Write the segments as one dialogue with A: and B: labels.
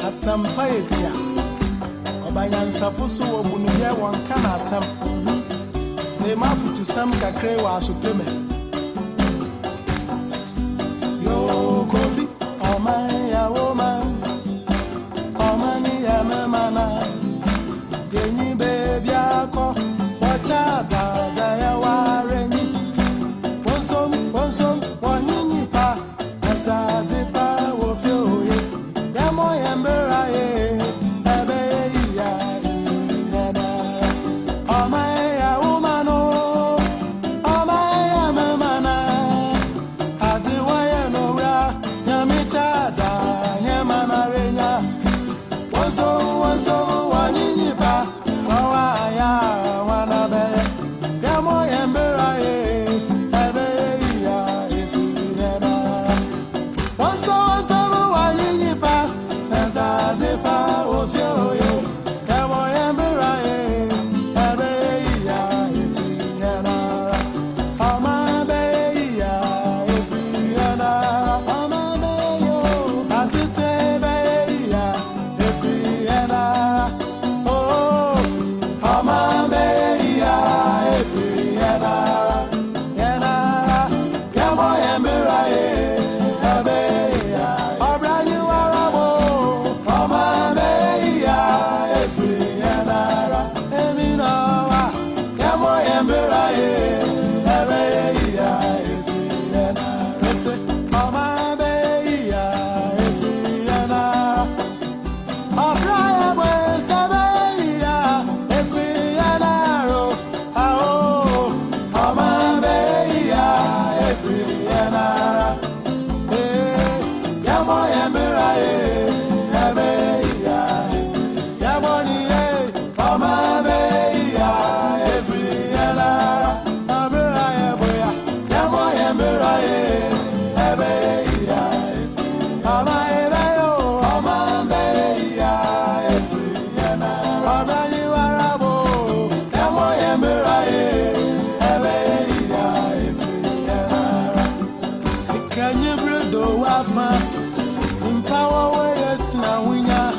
A: Asampayetia Obanyansa Fusu Obunuya Wankana Asam Temafu to some Kakre wa Supreme Yo Kofi Omaya woman Omani ya memana Yenyi baby ako Wachata Jaya wareni Wonsom Wanyinyi pa Asadipa Wofioye Yamo Yamberaye Ebe ya Ifuyana Omaya umano Omaya memana Adiwaya nora Yamichata Yamana renya Wonsom Wanyinyi pa Sawaya wanabe Yamo Yamberaye Ebe ya Ifuyana Wonsom Wanyinyi pa Nazadepa Ofioye Yamo Yamberaye Ebe ya Ifuyana Ama Be ya Ifuyana Ama Be yo Asite Be ya Ifuyana Oh Ama Be ya Ifuyana Yana Yamo Yamberaye Ebe ya Obrani warabo Ama Be ya Ifuyana Eminawa Yamo Yamberaye Ebe ya Ifuyana Ese Ama Be ya Ifuyana Obraya Bwe Sebe ya Ifuyana Ro Ao Ama Be ya Ifuyana Yamo Yamberaye Ebe ya Yamoni Ama Be ya Ifuyana Abraya Boya Yamo Yamberaye Ebe ya Ama Ebe yo Ama Be ya Ifuyana Obrani warabo Yamo Yamberaye Ebe ya Ifuyana Sikanye bredo wafa Simpawa weyes na winya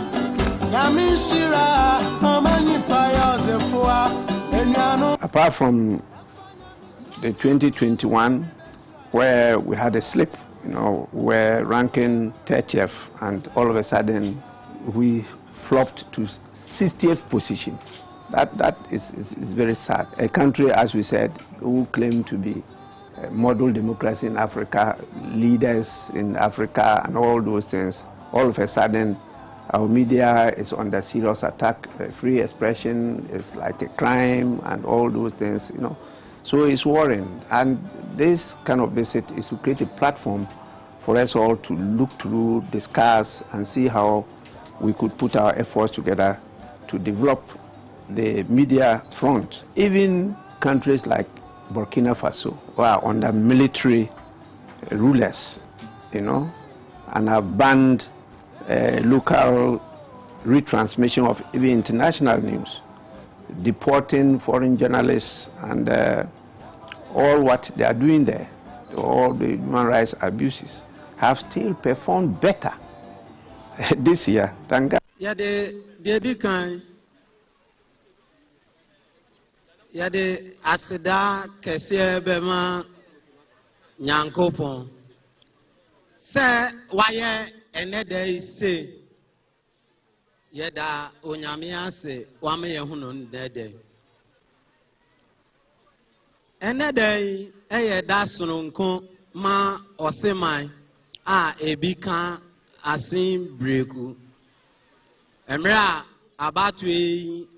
A: Yamishira Amani paya zefua Enyano.
B: Apart from the 2021, where we had a slip, we're ranking 30th, and all of a sudden we flopped to 60th position. That is very sad. A country, as we said, who claim to be a model democracy in Africa, leaders in Africa, and all those things, all of a sudden our media is under serious attack. Free expression is like a crime and all those things, So it's worrying. And this kind of visit is to create a platform for us all to look through, discuss, and see how we could put our efforts together to develop the media front. Even countries like Burkina Faso, who are under military rulers, and have banned local retransmission of even international news, deporting foreign journalists, and all what they are doing there, all the human rights abuses, have still performed better this year than Ghana.
C: Yeah, the kind. Yeah, the asida kese bema nyankopon. Say why another say yeda onyame ase wame yehunu ndede. Another da sununko ma osemai a ebika asin breku. Emra abatu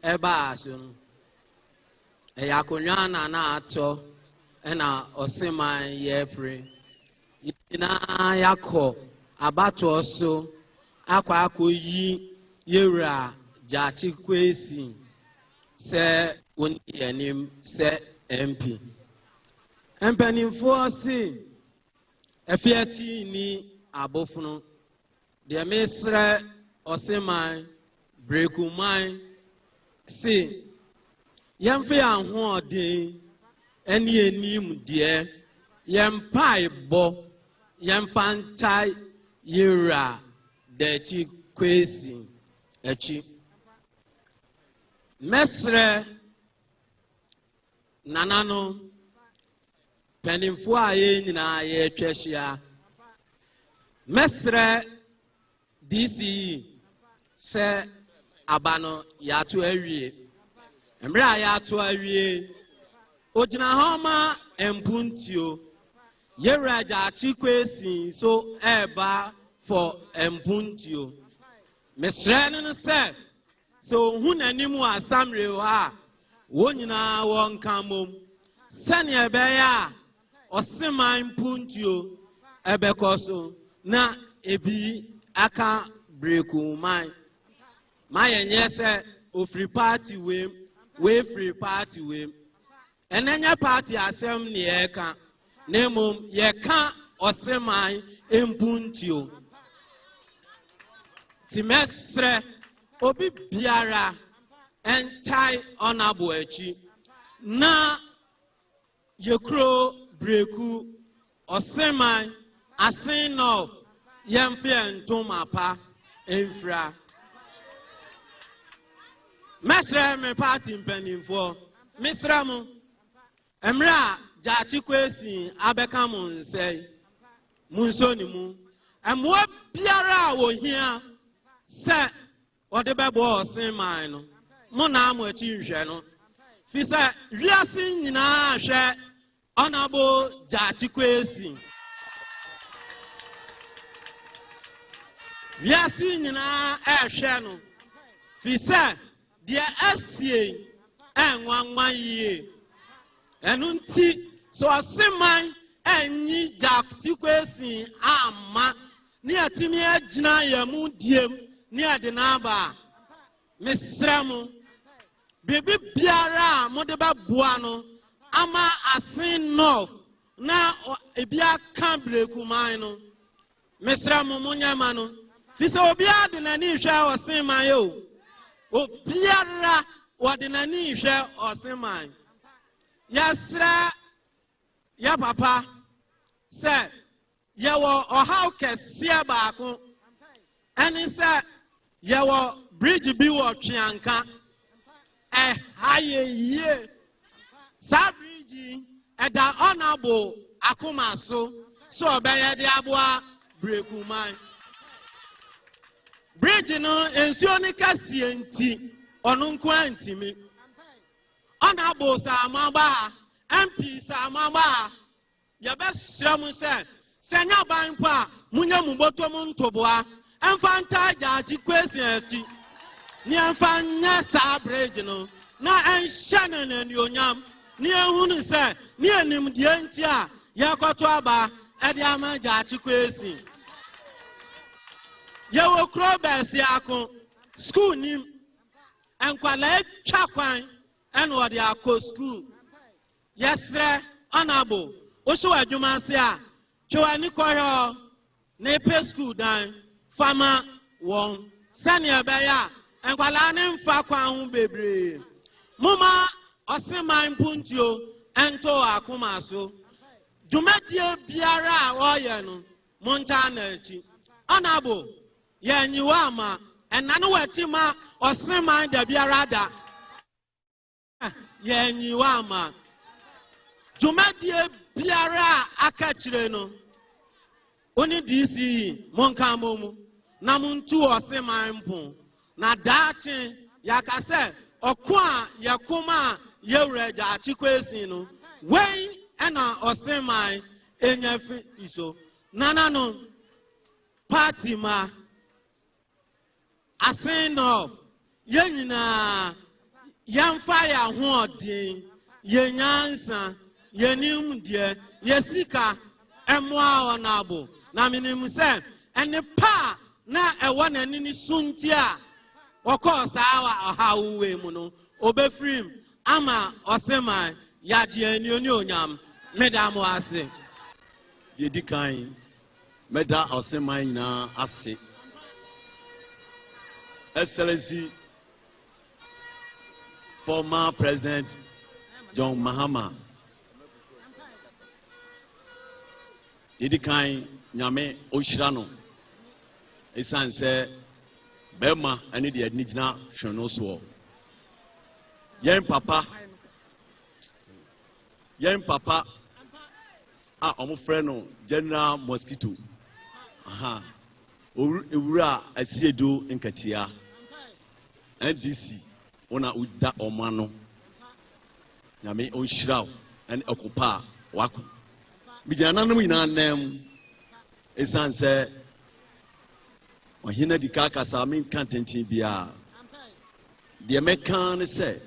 C: eba asun. Eyakunyana na ato ena osemai yefre. Ina yako abatu oso akwa akoyi yewra jachi kwesi se oni yanim se MP. Empanimfo si efiati ni abofunu de mesre oseman brekuman si yemfe ahoɔden eni enim de yempai bo yemfantai yewra dachi Kwesi Echi. Mesre Nanano Penimfua ye nyina ye twehia. Mesre DCE se abano yato awie. Emra yato awie. Ojina homa empuntio. Yeraja Chikwesi so eba for empuntio. Mesre no se so hunanimu asamre ha wonyina won kamom. Sani ebeya osiman puntio ebekoso na ebi aka breku man. My nyese ofri party we free party we. Enenya party asem ne eka. Nemum yeka oseman empuntio. Timesre obi biara entai onabo echi. Na yekro breku oseman asin of yemfe entomapa enfra. Mesre me party mpanimfo misra mu emra jachi kwesi abeka mu nsei munso ni mu emwo biara wo hia se ode bebo oseman no mo na amu echi nhwe no fi se wiase nyina hwe onabo jachi kwesi wiase nyina ehwe no fi se dia asie enwanwa yie enunti so aseman enyi jachi kwesi ama ni atimi agina yamu diem ni ade na aba misramu bibi biara mode ba bua no ama asin no na ebia kan breku man no misramu munyama no fi se obi ade na ni hwa osin man yo obiara wade na ni hwe osin man yasra ya papa se yewo ohaw kese baako eni se yewo bridge bi wo twianka haye ye sa bridge eda honorable akomaso so obeye de aboa breku man bridge no ensuo ni kase enti onu nko antimi honorable sa amaba MP sa amaba ya besram se senya ban pa munya muboto mu ntoboa emfanta jaji kwesi esti ni emfanya sa bridge no na enhye ne ni onyam ni ehunu se ni enim die enti a yakoto aba e de ama jaji kwesi yewo krobes yakon school nim enkwala twa kwan eno ode akọ school yesre honorable oso adwuma se a twani koyo na pe school dan fama won sane ebeya enkwala ne mfa kwan hu bebre muma oseman puntio ento akomaso dwumadie biara a oye no monta na achi honorable yenyiwa ama enane wachi ma oseman da biara da yenyiwa ama dwumadie biara aka kire no oni DCE monka momu na muntu oseman mpo na daachi yakase okwa yakoma yewreja achikwesi no wen ena oseman enyefi iso nana no party ma asin of yenyina yamfa ya ho odin yenyansa yenimdie yesika emwa onabo na minim se ene pa na ewo na nini sunti a okosa awa ohawwe mu no obefrim ama osema yaje anioni onyam medam ase
D: dedikan meda osema ina ase Excellency former President John Mahama dedikan nyame oshirano esanse Bema and the Nijna Shonoso. Yen Papa. Yen Papa. Ah, friend, General Mosquito. Aha. Ura Asiedo in Katia. NDC. Ona Uda Omano. Yame on Shroud and Okupa Waku. Bijanano in our name is answer. Ohina di kaka samin kantentin bia de mekan se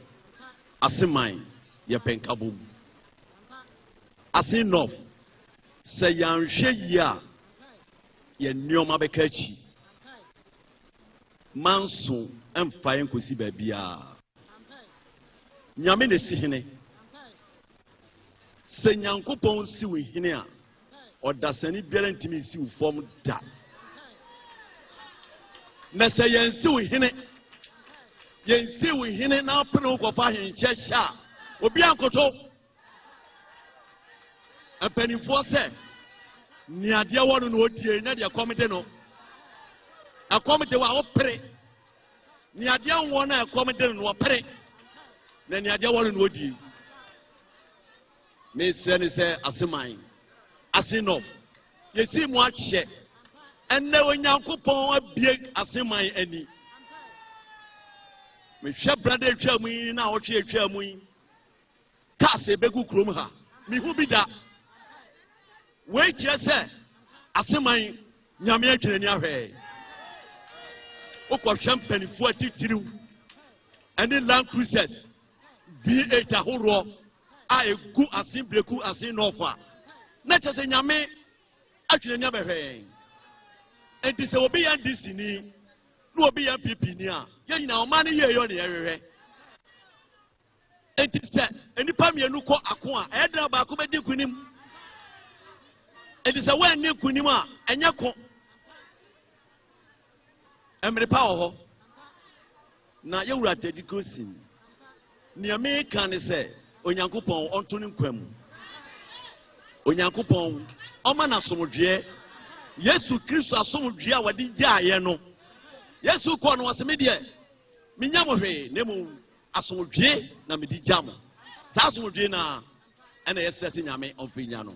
D: aseman ye penkabo asin nof se yanhwe yi a ye nneoma bekachi manso emfa enkosi ba bia nyame ne sihene se nyankopon si wo hene a odasani biara ntimi si wo fom da na se yensi wo hene na pene ko fa henche sha obi ankoto apanifo se ni ade wono no odie na de komite no akomite wa opere ni ade won na akomite no opere na ni ade wono no odie me se ni se aseman asinof yesi mu ahye enne onyankopon abie aseman ani me hwe brade atwa mu yi na ohwe atwa mu yi ka se begu krom ha me hu bi da we kire se aseman nyame atwani ahwe okwo mpanifo atitiriw ene land cruisers V8 ahoro a egu asembreku asinofa na chese nyame atwani abehwe enti se obi yan DC ni no obi yan PP ni a ye nyina o ma ne ye yo ne yerehwe enti se enipa mienu ko ako a edra ba ko bedi kunim enti se wan ne kunim a enye ko emre pa ho na ye wura tedikosin ni America ne se onyankopon onto ne nkwam onyankopon o ma na somdwe Yesu Kristo asomdwe a wadi gyaye no Yesu ko no waseme de minyamo hwe nemu asomdwe na medi gyamo sa asomdwe na ena yesese nyame onfinya no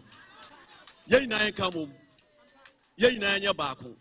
D: ye nyina enka mom ye nyina anya baako.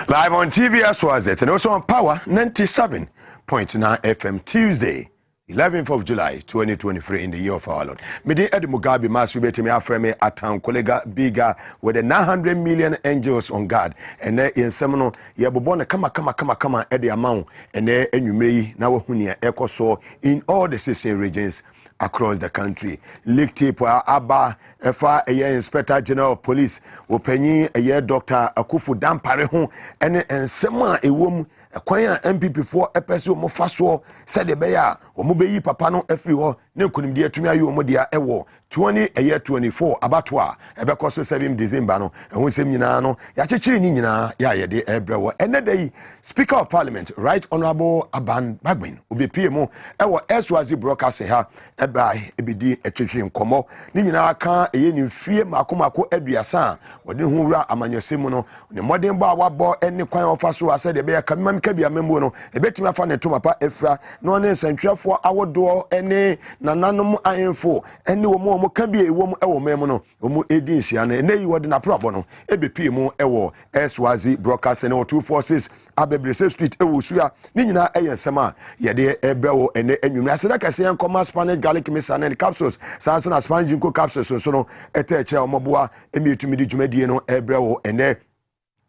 E: Live on TV as well as it, and also on Power 97.9 FM Tuesday, 11th of July 2023 in the year of our Lord. Midi Ed Mugabe Maase beti me afreme atan kolega bigger with the 900 million angels on guard. And there in seminal ye bobone kama edi amount and there enumere na wahunia ekoso in all the 16 regions across the country. Leak tape aba efa eye inspector general of police opanyi eye Dr. Akufu Dampare ho ene ensema ewom ekwan a MPP for epese omo faso said de beya omo beyi papa no afri ho ne nkunimde atumi ayo omo dia ewo 24 abatwa ebekoso 7 December no ehun sem nyina no ya chechiri ni nyina ya ye de ebrewo enedai Speaker of Parliament Right Honorable Aban Bagbin obepie mu ewo Eswazi broadcast ha bai ebidi etwetwe nkomo ni nyina aka eye ni fie makomako aduasa wode hu wura amanyosemu no ne modern ba wabo ene kwan ofaso ase de beya kamam kabia membo no ebetimi afa ne to papa efra no ne nsantwefo awodo ene nananom ayenfo ene wo mo kabia ewom ewo mem no omu edinsia ne neyi wode na probo no ebepie mu ewo Eswazi broadcast ne 246 Abebrese Street ewo suya ni nyina eyensema yede ebrewo ene enwumra sedaka se yankoma Spanish garlic misa and capsules sanso na Spanish jinko capsules so no eteche omoboa emitumidi dwumadie no ebrewo ene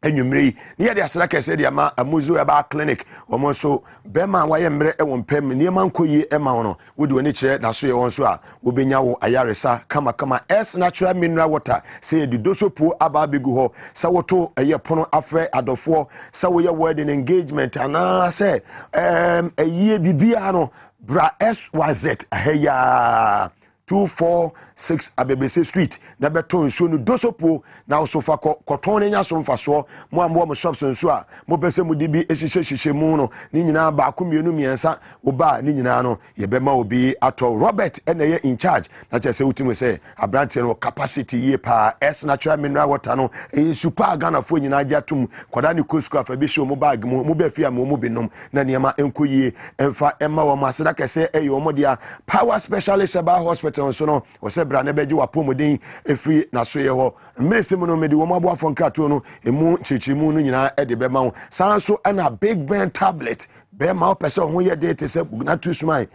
E: enwumre ni ye de asra kese de ama amuzo eba clinic omo so bema waye mre ewo mpem niema nkoyi ema wono wodi woni kire na so ye won so a obenya wo ayaresa kama S natural mineral water say di dosopo aba begu ho sa woto eye pono afre adofo sa wo ye wedding engagement ana say eye bibia no bra SYZ aheya 246 Abebese Street na beto nsuo no dosopo na osofa koton nya so mfaso mo ambo mo shops nso a mo pese mo dibi ehihye mu no ni nyina ba akomienu miensa oba ni nyina no ye bema obi ato Robert eneye in charge na chese utimo se abrante no capacity ye pa natural mineral water no super Ghana fo nyina agya tum koda ni kosku afa bi show mo bag mo be fia mo binom na niema enkoyie emfa emma wo maseda kese eyo mo dia power specialist about hospital so no o se bra na beji wapomodin efri na so ye ho mmese mu no medi wo mabo afon krato no emu chichimu no nyina e de be ma wo sanso na Big Ben tablet be ma o pese ho ye de te se na tu smai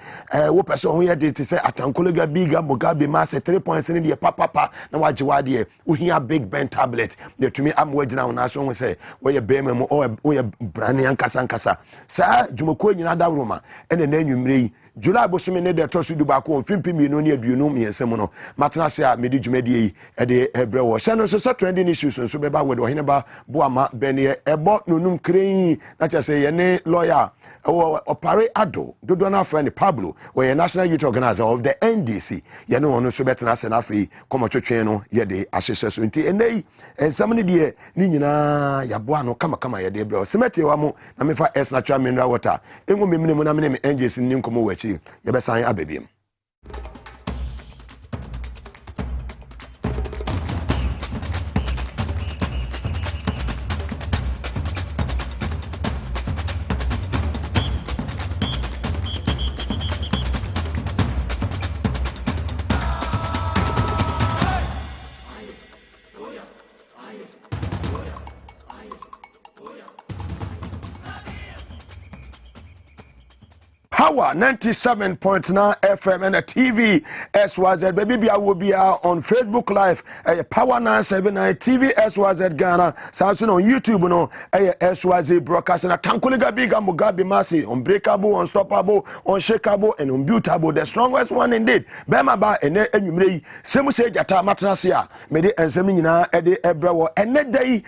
E: wo pese ho ye de te se atankolega biga Mugabe Maase 3 points ni de papa na waje wade wo hia Big Ben tablet de tumi amwagina na so ho se wo ye be memo wo ye brane ankasa sa dwumako nyina dawroma ene na anwumre yi July bosome ne de tosu du ba ko mfimpi no ne aduonu miensem no matena se a medi dwumadie yi e de ebre wo hye no so trending issues so be ba we do hene ba boama bene ebo nonum kren na chese ye ne lawyer opare ado dodo na friend Pablo we national youth organizer of the NDC ye ne wono so betena se na afi komotwetwen no ye de ahyehye so nti enei ensam ne de ni nyina ya boa no kama ye de ebre wo semete wa mo na mefa natural mineral water engu memne mu na me NDC ni nkomo wachi you best sign abebiem. Power 97.9 FM and a TV SYZ baby bia will be on Facebook Live Power 979 TV SYZ Ghana Samsung on YouTube no SYZ broadcasting a Tankuliga Biga Mugabe Maase unbreakable, unstoppable, unshakable and unbeatable, the strongest one indeed. Bema ba ene enwumre semu se jata matnasia mede ensem nyina ede ebrewo ene dai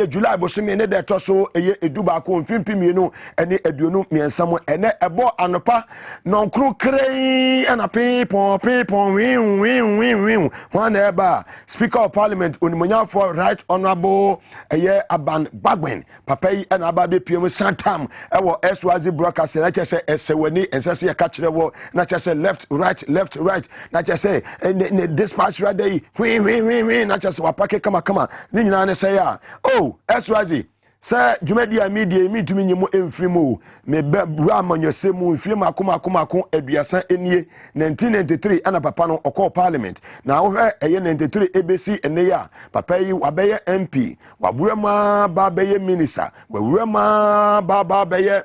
E: July bosome ene de toso eduba ko mfimpi mienu ene aduonu miensam ene ebo anopa non kru krei ana people win one eba Speaker of Parliament Onimunya for Right Honorable Aban Bagwen papa yi ana aba be piem santam ewo SYZ broadcast na chese esewani ensese ka kire wo na chese left right na chese dispatch right dey win na chese wapake kama ni nyina ne say ya oh SYZ Sir Jumedia media me to me emfrimu me bra manyosemu mfrimu akoma aduasa enie 1993 ana papa no okọ parliament na wo hwe eye 93 ABC ene ya papa yi wabeye MP waburama ba beye minister waburama ba beye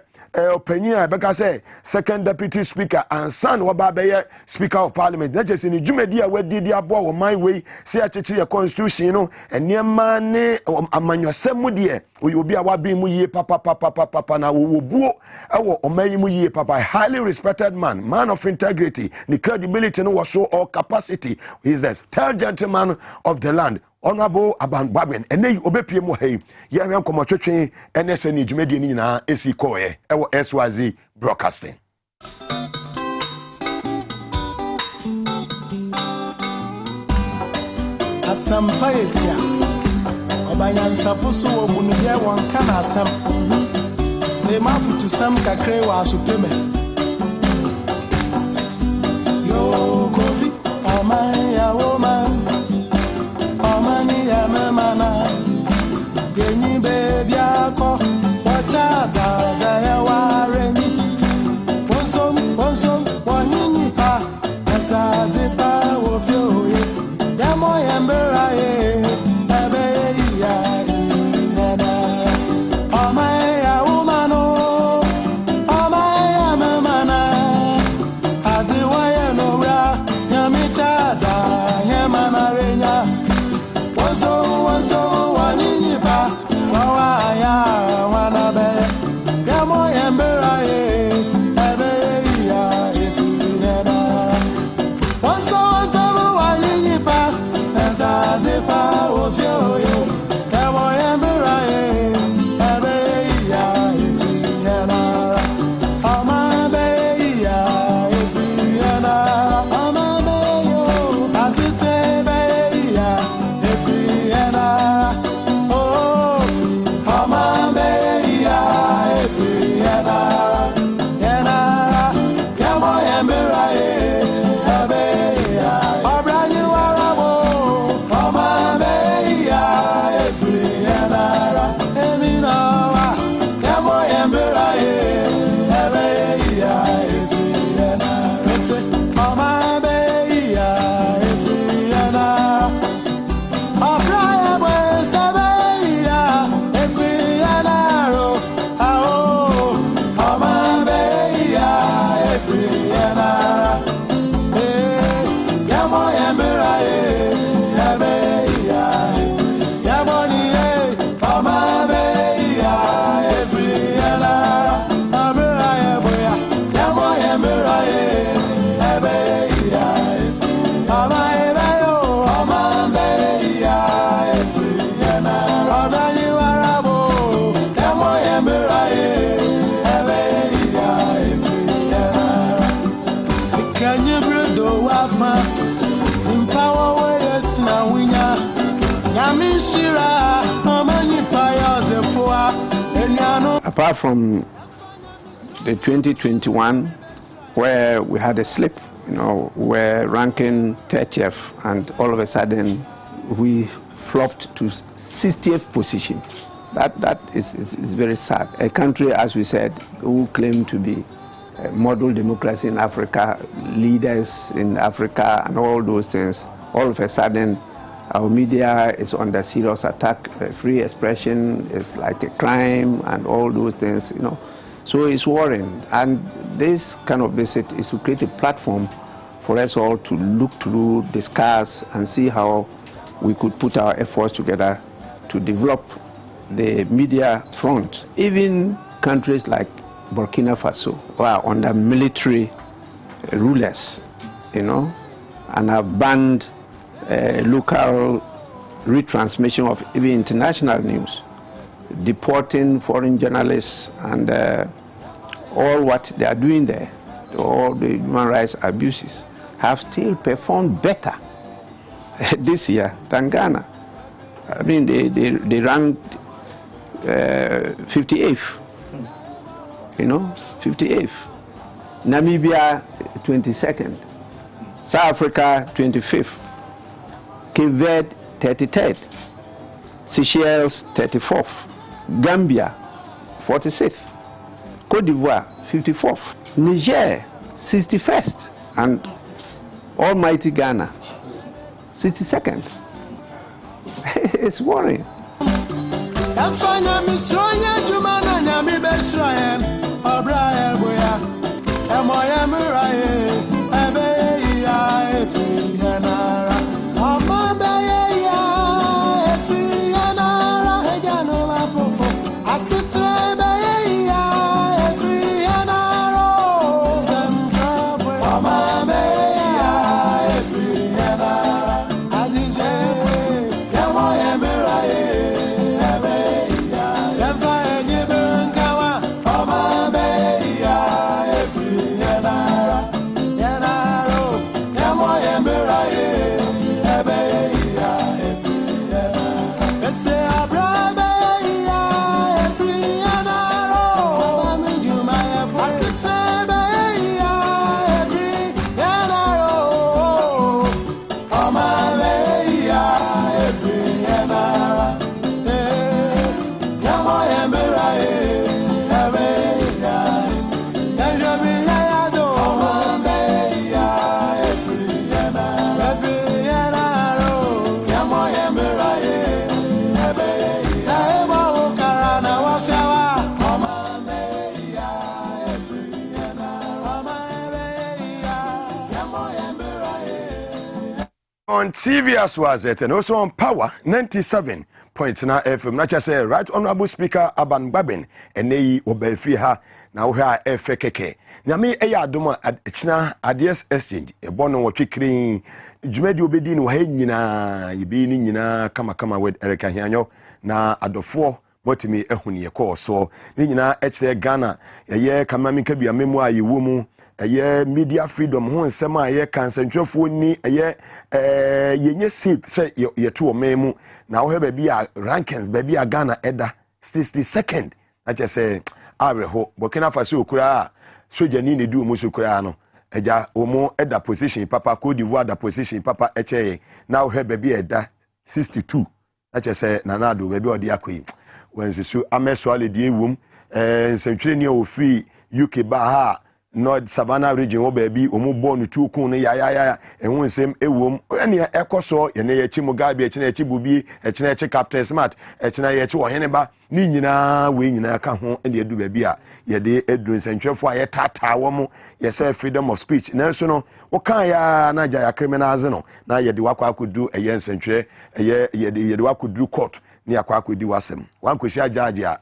E: opinion beka say second deputy speaker and son wababeye speaker of parliament na chese ni Jumedia wadidi abo wo my way say acheche your constitution no eniema ne amanyosemu de obi a wabi mu yie papa na wo buo ewo omayi mu yie papa highly respected man of integrity the credibility no was so or capacity is this tell gentleman of the land Honorable Aban Bagwen ene obepie mu hai ye hwe nkomotwetwe ene se ni dwumadi ni nyina esi koye ewo SYZ broadcasting
A: asampayetia obanyansafo so wo munubia won kana asam te mafutu sam kakre wa asopeme yo kofi amaya woman amani ya mama genyi baby ako wachata ya wareni wonsom wanyinyi pa asade pa wofio ya moya mbera ye
B: apart from the 2021, where we had a slip, where ranking 30th, and all of a sudden we flopped to 60th position. That is very sad. A country, as we said, who claim to be a model democracy in Africa, leaders in Africa, and all those things, all of a sudden our media is under serious attack. Free expression is like a crime, and all those things, So it's worrying. And this kind of visit is to create a platform for us all to look through, discuss, and see how we could put our efforts together to develop the media front. Even countries like Burkina Faso are under military rulers, and have banned local retransmission of even international news, deporting foreign journalists, and all what they are doing there, all the human rights abuses, have still performed better this year than Ghana. I mean, they ranked 58th, 58th. Namibia 22nd, South Africa 25th, Cape Verde 33rd, Seychelles 34th, Gambia 46th, Cote d'Ivoire 54th, Niger 61st, and almighty Ghana 62nd. It's worrying.
E: On TV as was it, and also on Power 97.9 FM. Not just say, Right Honorable Speaker Aban Babin, and Nei Obefiha, now here FKK. Nami Eya Doma at China Adias Exchange, a bono or chickering, Jumedi Obedin, Wahina, Yibini, Kama with Erika Hiano, na Adofo. Motimi ehuni yeko so ni nyina eche Ghana ye kamami ka bia memoir ye womu ye media freedom ho nsem a ye kansentwefo ni ye yenye safe say ye to omemu na wo he ba rankings ba bia Ghana eda 62nd na che say areho Burkina Faso okura soja ni du mu sokura no eja omo eda position papa Cote d'Ivoire da position papa eche na wo he ba bia eda 62 na che say nanado ba bia odi akoi when so ameswale die wom nsentwere ne ofri UK ba ha North Savannah region wo baabi omo born tu kun ne ya ehun nsem ewom ene ekoso ye ne yechi Mugabe echi na echi Bubi echi na echi Captain Smart echi na yechi ohene ba ni nyina we nyina ka ho ene edu baabi a ye de edu nsentwefo a ye tata wo mo ye say freedom of speech nanso no wo kan ya na ja criminals no na ye de wakwa akodu eye nsentwe ye de wakodu court ni akwa akodi wasem wankosi ajaji a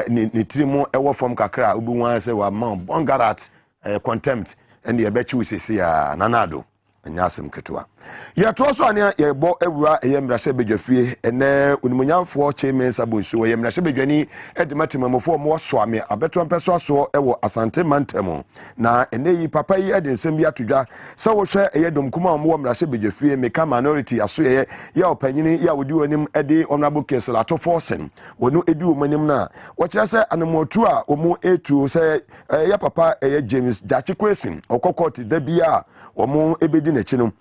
E: ni trimo ewo form kakra obi wan say wa man bongarat contempt and the ebechi we say nanado anyasem ketua ya to so ania ye bo ewura eye mrase bedwafie ene unimunyamfo chairman sabonsu ye mrase bedwani edematemamofo mo so ame abeto mpeso so ewo asante mantemo na ene yi papa yi edensem bi atodwa se wo hwe eye domkuma mo mrase bedwafie meka minority aso ye ya opanyini ya wodi onim ede honorable Keselato Forsen wonu edi omanim na wo kire se anomotu a omo etu se ya papa eye James Jachikwesin okokoti da bia omo ebedi na chi no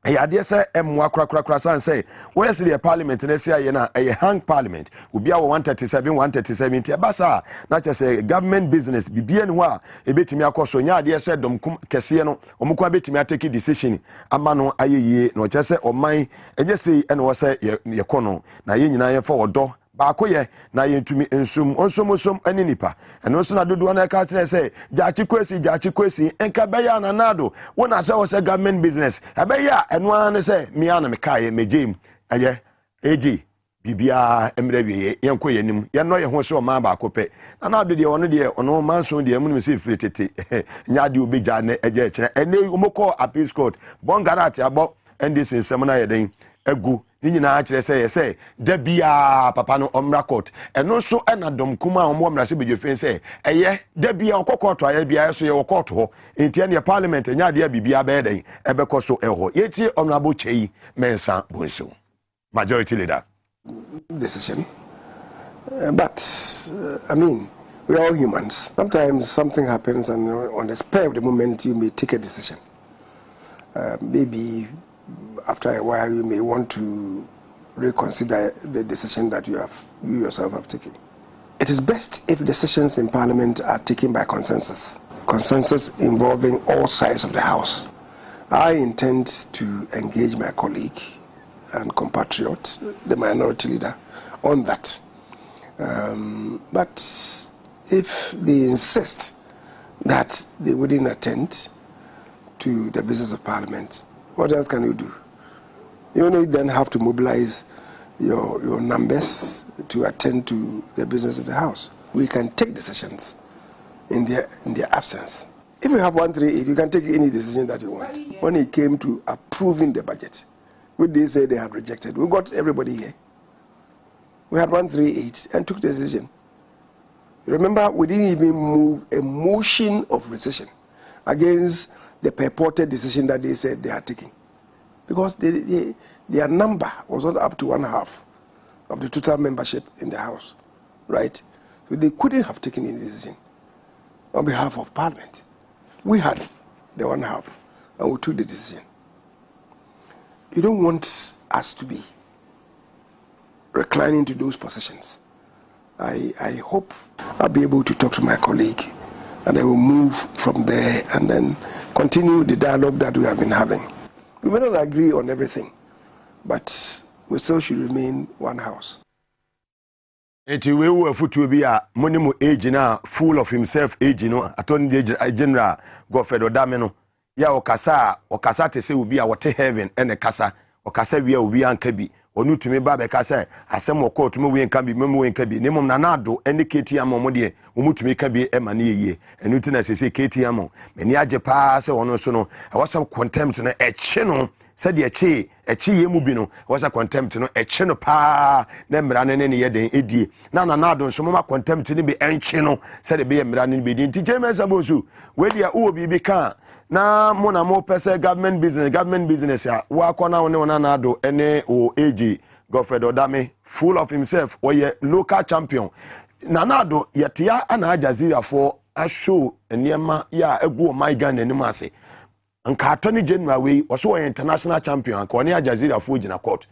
E: ade se emwa krakrakra san say we see the parliament na say ye na hang parliament obi a 137 ti basa na che say government business bibia ne ho a ebetimi akoso nya ade se domkum kese no omukwa betimi atake decision ama no ayeye na che say oman enye sei ene wo say ye kono na ye nyina ye fa odo baako ye na yentumi ensum ani nipa eno so na dodo na ka tene say Jachikwesin enka beya na nado wona say wo say government business abeya eno an say me ana me kai megem aye eji bibia emre wie yenko yenim ye no ye ho so ma baako pe na nado de ono de ono manso de amu se fritete nya de obeja na eje kire ene omoko appeal court bongarati abo ndc nsem na ye den egu ni nyina akire say da bia papa no omra court eno so enadom kuma omo mrase bedwefin say eye da bia okokoto aye bia so ye court ho entia ne parliament nya de bibia be den ebekoso eho yeti honorable Chei Mensa Bonsu majority leader
F: decision but I mean we are all humans. Sometimes something happens and on the spur of the moment you may take a decision. Maybe after a while you may want to reconsider the decision that you yourself have taken. It is best if decisions in Parliament are taken by consensus involving all sides of the House. I intend to engage my colleague and compatriot, the minority leader, on that. But if they insist that they wouldn't attend to the business of Parliament, what else can you do? You only then have to mobilize your numbers to attend to the business of the House. We can take decisions in their absence. If you have 138, you can take any decision that you want. When it came to approving the budget, which they said they had rejected, we got everybody here. We had 138 and took the decision. Remember, we didn't even move a motion of rescission against the purported decision that they said they had taken, because their number was not up to 1/2 of the total membership in the House, right? So they couldn't have taken any decision on behalf of Parliament. We had the 1/2 and we took the decision. You don't want us to be reclining to those positions. I hope I'll be able to talk to my colleague and I will move from there and then continue the dialogue that we have been having. We may not agree on everything, but we still should remain one house.
E: Eti wewu afutuo bi a monimu age na full of himself age no attorney general Godfred Odame no ya okasa te se obi a wote heaven ene kasa okasa wi a obi anka bi onu tumi ba be kasa asem wo tumi we nka bi memo we nka bi ne mom na nado ene keti amom de omutumi ka bi e ma ne yeye enu tina sese keti amom meni age pa se wono so no awasam contempt no eche no said the echi ye mu bi no wasa contempt no echi no pa na mra ne ne ye den edie na nado so mama contempt ni be enchi no said the be mra ne be din ti James Abosu we dia wo bi ka na mo na mo pese government business ya wa kona wona na nado ene o AG Godfred Odame full of himself or ye local champion na nado yetia ana Ajazira for a show eniema ya egu o my Ghana anim ase nka attorney general we also international champion anka oni Ajazira for gina court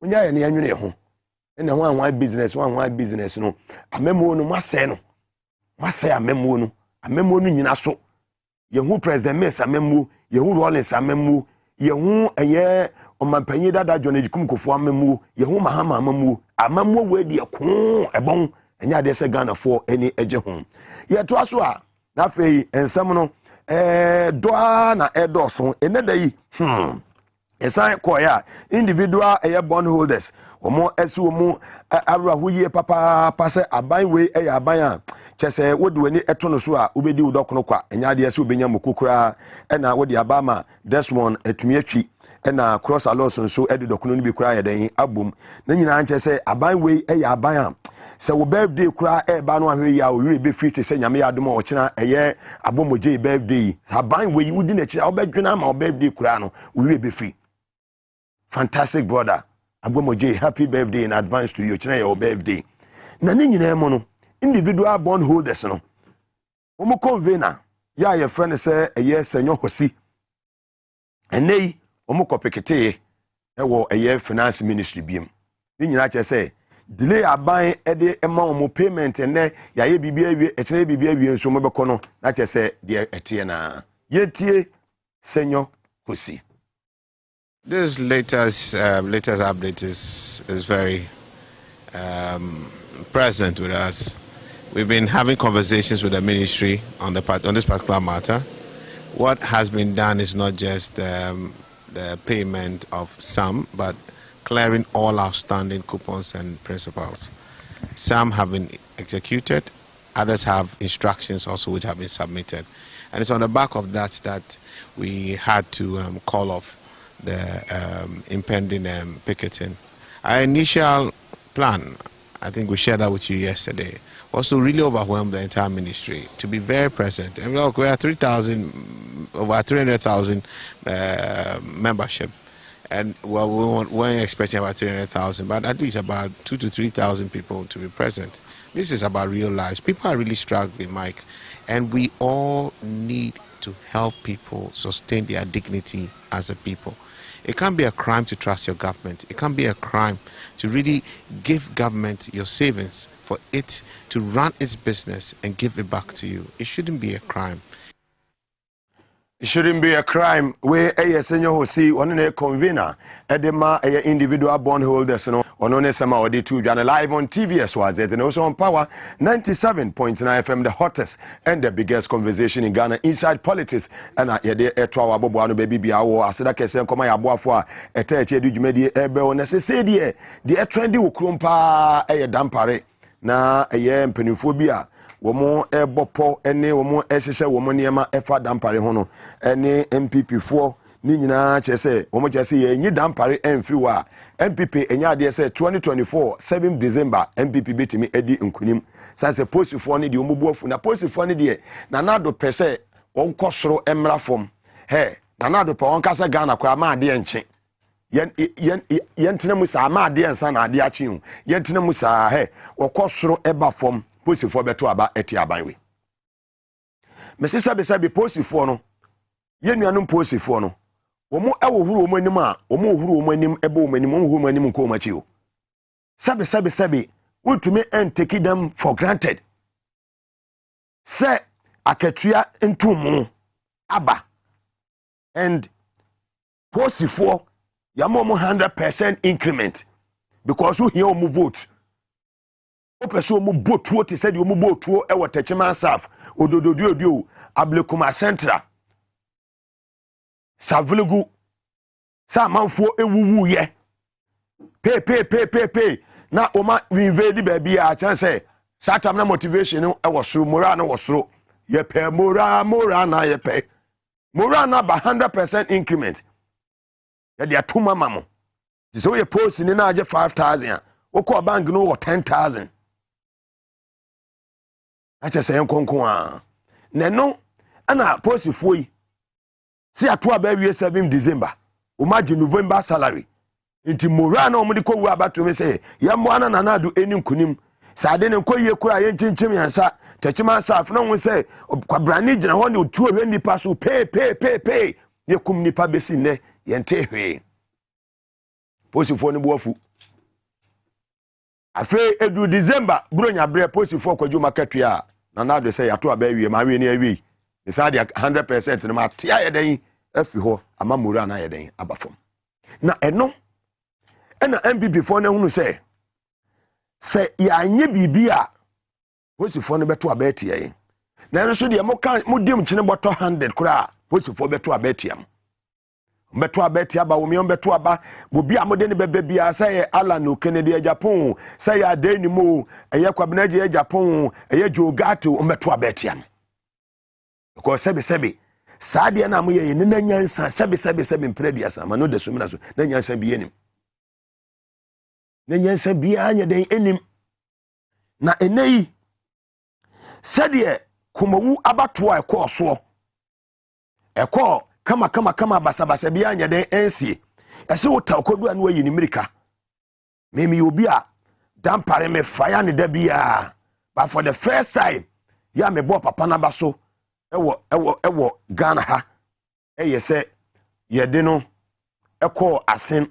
E: onya ye ne anwene ho ene ho anwan business no amemo no masɛ amemo no nyina so yehu president Maase amemo yehu Rollins amemo yehu eye omampanyi dada John Ejikum Kofo amemo yehu Mahama amemo we de ko ebon enya de se Ghana for any eje ho ye to aso a na fei ensem no doa na edoso eneda yi esan koya individual bond holders omo esi omo awrahoyie papa pase aban we aban a chese wodi wani etono so a ubedi udokono kwa enyade ese ubenya mokukura ena wodi abama Desmond etumiatwi ena cross alonso so edi dokono ni bi kura yeden abum na nyina nche se aban wei eya aban a se wo birthday kura eba no ahwe ya owire be free te se nyame ya adom o kina eye abomoje birthday aban wei wudi na kira obedwena ma birthday kura no owire be free. Fantastic brother, abomoje, happy birthday in advance to you. Kina your birthday na ni nyina emo no individual bond holders no omo convener ya ye friend say eye senyo hosi enei omo kopekete ewo eye finance ministry biem ni nyina che say delay aban ede ema omo payment ene ya ye bibia awie etene bibia awie nso mo beko no na che say de etie na yetie senyo hosi.
G: This latest update is very present with us. We've been having conversations with the ministry on this particular matter. What has been done is not just the payment of some, but clearing all outstanding coupons and principals. Some have been executed, others have instructions also which have been submitted. And it's on the back of that we had to call off the impending picketing. Our initial plan, I think we shared that with you yesterday, was to really overwhelm the entire ministry, to be very present. And look, we are 3,000, over 300,000 membership. And well, we weren't expecting about 300,000, but at least about 2,000 to 3,000 people to be present. This is about real lives. People are really struggling, Mike. And we all need to help people sustain their dignity as a people. It can't be a crime to trust your government. It can't be a crime to really give government your savings for it to run its business and give it back to you. It shouldn't be a crime.
E: It shouldn't be a crime. We a senior who see one a convener, edema a individual bond holders no on sama or the two live on TV as well as it and also on Power 97.9 FM, the hottest and the biggest conversation in Ghana inside politics. And I hear the etwa bobo baby biawo aseda kese nkoma ya boafo a eteche di dwumadi ebe on se die the trendy okrompa e dampare na eye mpanimfo bi a womo ebopo ene womo ehhehye womo niema efa dampare ho no ene MPP fo ni nyina chese womo chese ye nyi dampare emfiri wa MPP enya ade se 2024 7 December MPP betimi edi nkunim sanse post fo ne de womo buafu na post fo ne de na nado pese won kosoro emra fom he na nado pa won kasa Ghana kwa ma ade enche yen tena musa ma ade ensa na ade achi hu yen tena musa he wokosoro eba fom posifo beto aba eti abanwe mesisa be posifo no yenuanum posifo no omo ewohuru omo anim a omo ohuru omo anim ebe omo anim ohuru omo anim nko machi o sabe wotumi and take them for granted say akatua ntumu aba and posifo yamomo 100% increment because who hear omo vote opeso mu botuo te said mu botuo e wotachema saf odododio ablekuma central savlugu sa manfo ewuwu ye pe na oma we invade baby a chance satam na motivation e wosoro moral na wosoro ye pe moral na ye pe moral na ba 100% increment ye de atuma mamo so ye post ni na age 5,000 okọ bank no 10,000 acha say nkonkon a neno ana posifo yi si ato aba wie 7 December o margin November salary inti moral na omudi ko wu abato me say yammo ana nanado eni nkunim sade ne nkoyie kura ye nchinchem yansa techima saf na won say kwabrani gina ho ne otu ohwe nipa so pay ye kum nipa besi ne ye nte hwe posifo ne boafu afre edu December bronya bre posifo kwadwo makatwa na nado say ato aba wie ma wie ne awie inside 100% no ma tia yeden afi ho ama moral na yeden abafom na eno ena MPP fo na hunu say ya nye bibia posifo no beto aba tia yen na nso de mo dim chine boto 100 kura posifo beto aba tia Mbeto abeti aba wo me mbeto aba obi amode ne bebe bia say Alano Kennedy Japan say adeni mo eye kwabena je Japan eye Jogato mbeto abeti am because sebe saade na mo ye ne nanyansa sebe mprebiasa ma no de so mina so nanyansa bi enim nanyansa bi anya den enim na enei sede kumawu abato ekoso eko kama basa bia anya den ensie ese wota okodu anu ayi ni mirika memi obi a dampare me fire ne da bia but for the first time ya me bo papa na baso ewo Ghana ha yese yede no eko asen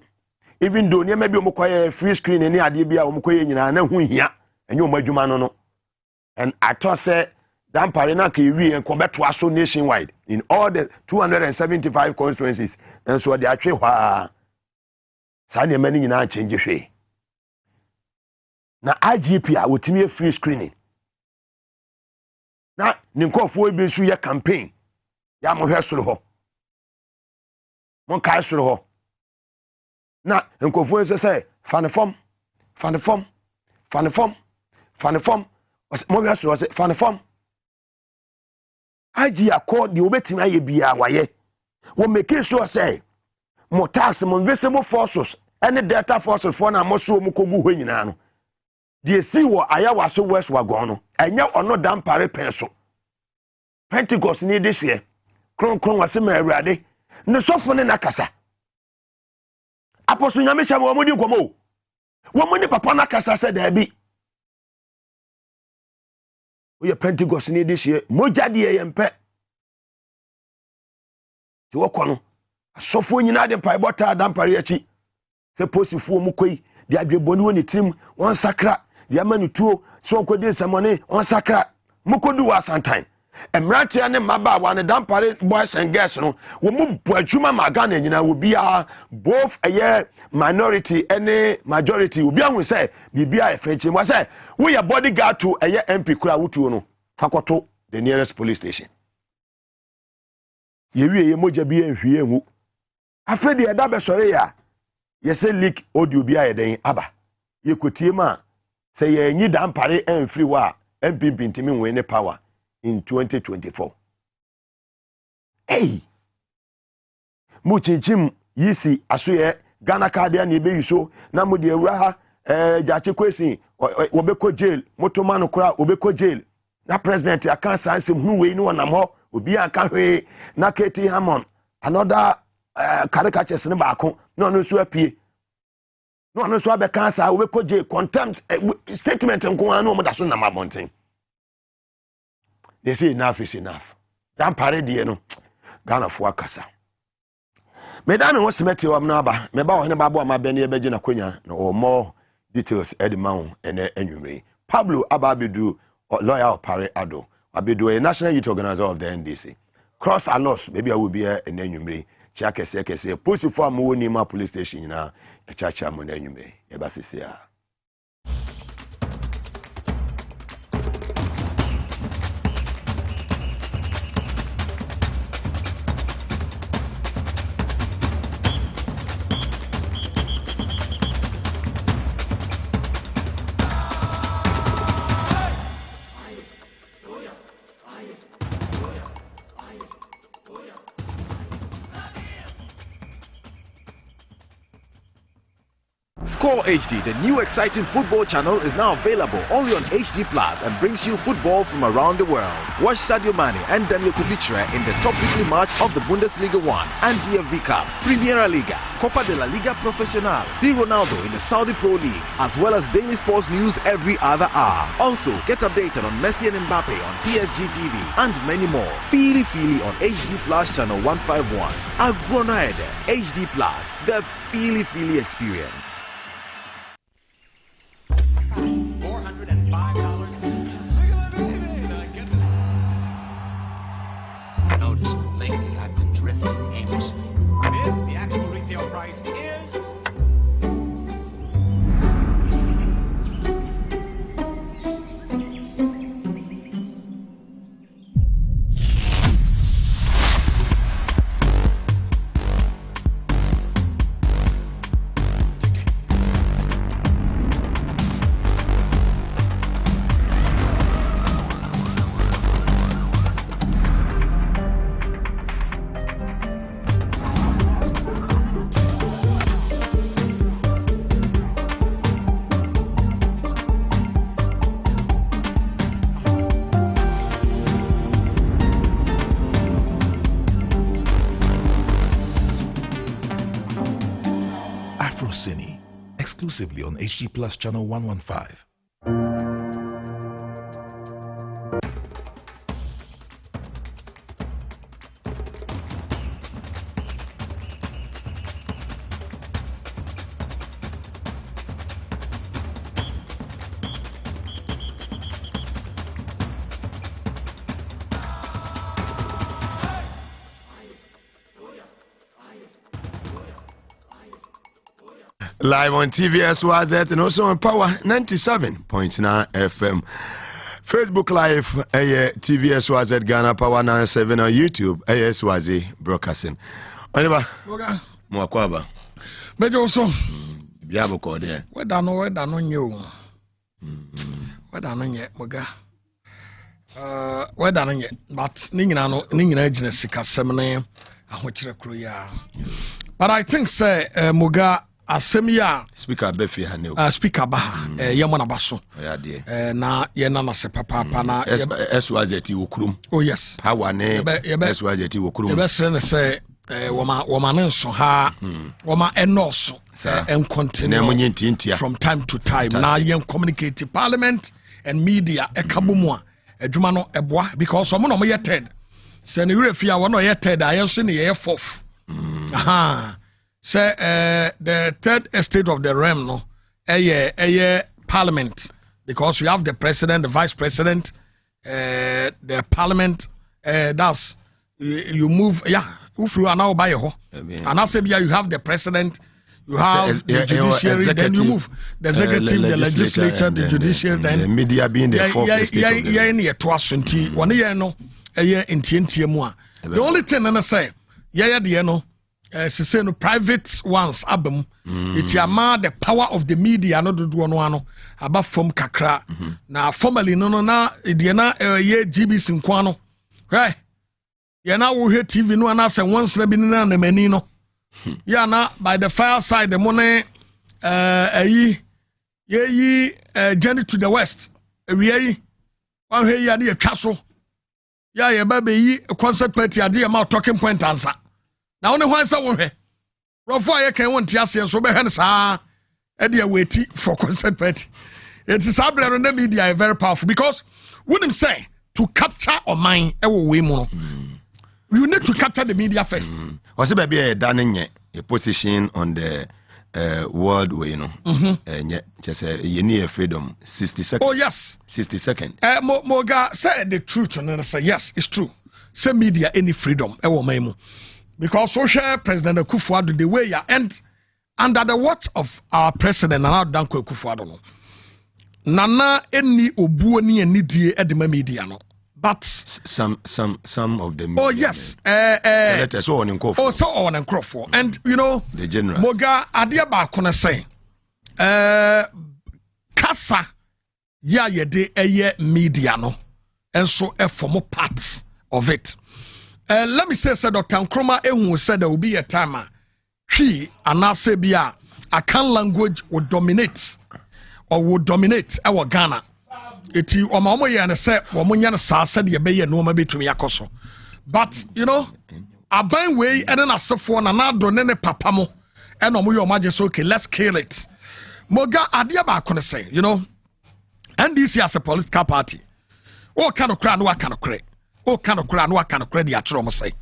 E: even though niam bi omokoye free screen ni ade bia omokoye nyina na hu hia enye omadwuma no and I thought say dampare na ka ewie enko beto aso nationwide in all the 275 constituencies and so they atwe hwa sa ne mani nyina change hwe na IGP a wotimi free screening na ninkofo ebi nso ye campaign ya mo hwe soro ho mon kai soro ho na nkofo nso say fan form mo hwe soro say fan form Aji accord the obetimi aye bia waye wo make sure say mo tax mo invisible forces any data forces for na mo so mo kogu ho nyina no de si wo ayawa so west wagon no enya ono dampare penso Pentecost ni this year kron wase ma awurade ne sofo ne nakasa apostle nyame sha mo mudi nkomo wo mo ni papa nakasa se da bi we Pentecost ni this year moja de yempe ti wokono asofo nyina de pai bota dampare achi se posifu mu koi de adweboni woni tim won sakra de amanu tuo so nkodi samone won sakra mukodu wa santan emratia ne maba wa ne dampare boys and girls no wo mu boadwuma magana nyina wo bia both aye minority any majority wo bia hu say bibia efechi mo say wo ye bodyguard to aye MP kura wutuo no fakoto the nearest police station ye wie ye moja bia nhwie hu afede ye da be sore ya ye say leak audio bia ye den aba ye kotie ma say ye nyi dampare enfri wa MP ntimi we ne power in 2024. Hey! Muchichim yisi asuye Ghana Cardia ni be yuso na mudi ewura ha jache kwesi obeko jail motomano kura obeko jail na president akansa ansem hu we ni wonam ho obi anka hwe na Katie Hammond another caricatures ne baako no no so apie no no so abekansa obeko jail contempt statement nko anu mo da so na mabonten. They say enough is enough. Dan pare die no Ghana fo akasa. Medame wo semete wam na aba. Meba wo hene babo amabene ebeje na kwanya no more details edman ene anwumre. Pablo Ababedu lawyer pare ado. Abedu a national youth organizer of the NDC. Cross alos maybe I will be a anwumre. Chia kese post for am woni ma police station na e chacha mo na anwumre. E ba sisi a
H: Score HD, the new exciting football channel, is now available only on HD Plus and brings you football from around the world. Watch Sadio Mane and Daniel Kovichre in the top weekly match of the Bundesliga 1 and DFB Cup, Primera Liga, Copa de la Liga Profesional, see Ronaldo in the Saudi Pro League, as well as daily sports news every other hour. Also, get updated on Messi and Mbappe on PSG TV and many more. Feely on HD Plus channel 151. Agronaide HD Plus, the Feely experience.
I: Notice lately I've been drifting aimlessly. The actual retail price is...
J: Cine, exclusively on HG Plus Channel 115.
E: Live on TVS WAZ and also on Power 97.9 FM. Facebook Live, TVS WAZ Ghana Power 97 on YouTube, ASWAZ Broadcasting. Oniba, Mwakwaba.
K: Major also.
E: Biabo Kode.
K: Where da no you. Where da no yet, Moga. Where da no yet, but Ningina Ejina Sika Semene, and which recruya. But I think, say, Moga. Asemia
E: speaker befi haneo
K: speaker baha yemona baso na yena na se papa na
E: SYZ wokurum
K: oh yes
E: power ne SYZ wokurum
K: ebe sere ne se woma ne nso ha woma enoso and continue from time to time na yen communicate parliament and media ekabomu a adwuma no eboa because omo no mo yeted se ne refia wo no yeted ayenso ne ye fourth aha. Say the third estate of the realm, no, a parliament, because you have the president, the vice president, the parliament. That's you move, yeah. If you are now by your, and I say, yeah, you have the president, you have the judiciary, then you move the executive, the legislature, the judiciary, then
E: the media being the fourth estate of the realm.
K: The only thing I say, no. No private ones abem it yama the power of the media no do no aba from kakra na formally no na de na ye GBC nkwano right ye na wo hwe TV no na se once na bi na mani no ya na by the fireside the money journey to the west we yi wan hwe ya na ye twa so ya ye ba be yi concert party ade ma talking point answer. Now only one say one he. Rofo ye kan won tiase so be hwe ne saa e de wait for concert party. It is abler on the media very powerful because wouldn't say to capture or mind e wo we mu no. You need to capture the media first.
E: Was be be done a position on the world way, you know. Just you need freedom 60 seconds.
K: Oh yes,
E: 60 seconds.
K: Moga say the truth and say yes, it's true. Say media any freedom e wo man mu. Because social President Akufo-Addo the way ya and under the watch of our president Nana Danko Akufo-Addo no. Nana any obuo ni anidie edema media no. But
E: some of the media.
K: Oh yes.
E: Senators so on Nkrofo.
K: Oh so on Nkrofo. And you know
E: the generals.
K: Moga adia ba kono say kasa ya yede eye media no. And so a formal part of it. Let me say, Dr. Nkrumah Ehun said there will be a time she and I say a Akan language would dominate our Ghana. Iti omo ye na say omo sa said ye be ye no ma betumi yakoso. But you know, aban we and na asefo na do ne papa mo and omo ye omaje so okay, let's kill it. Moga adia ba kono say, you know, NDC as a political party. What kind of crowd no kind of credit. Oh, kind of crown, what kind of credit at Romo say?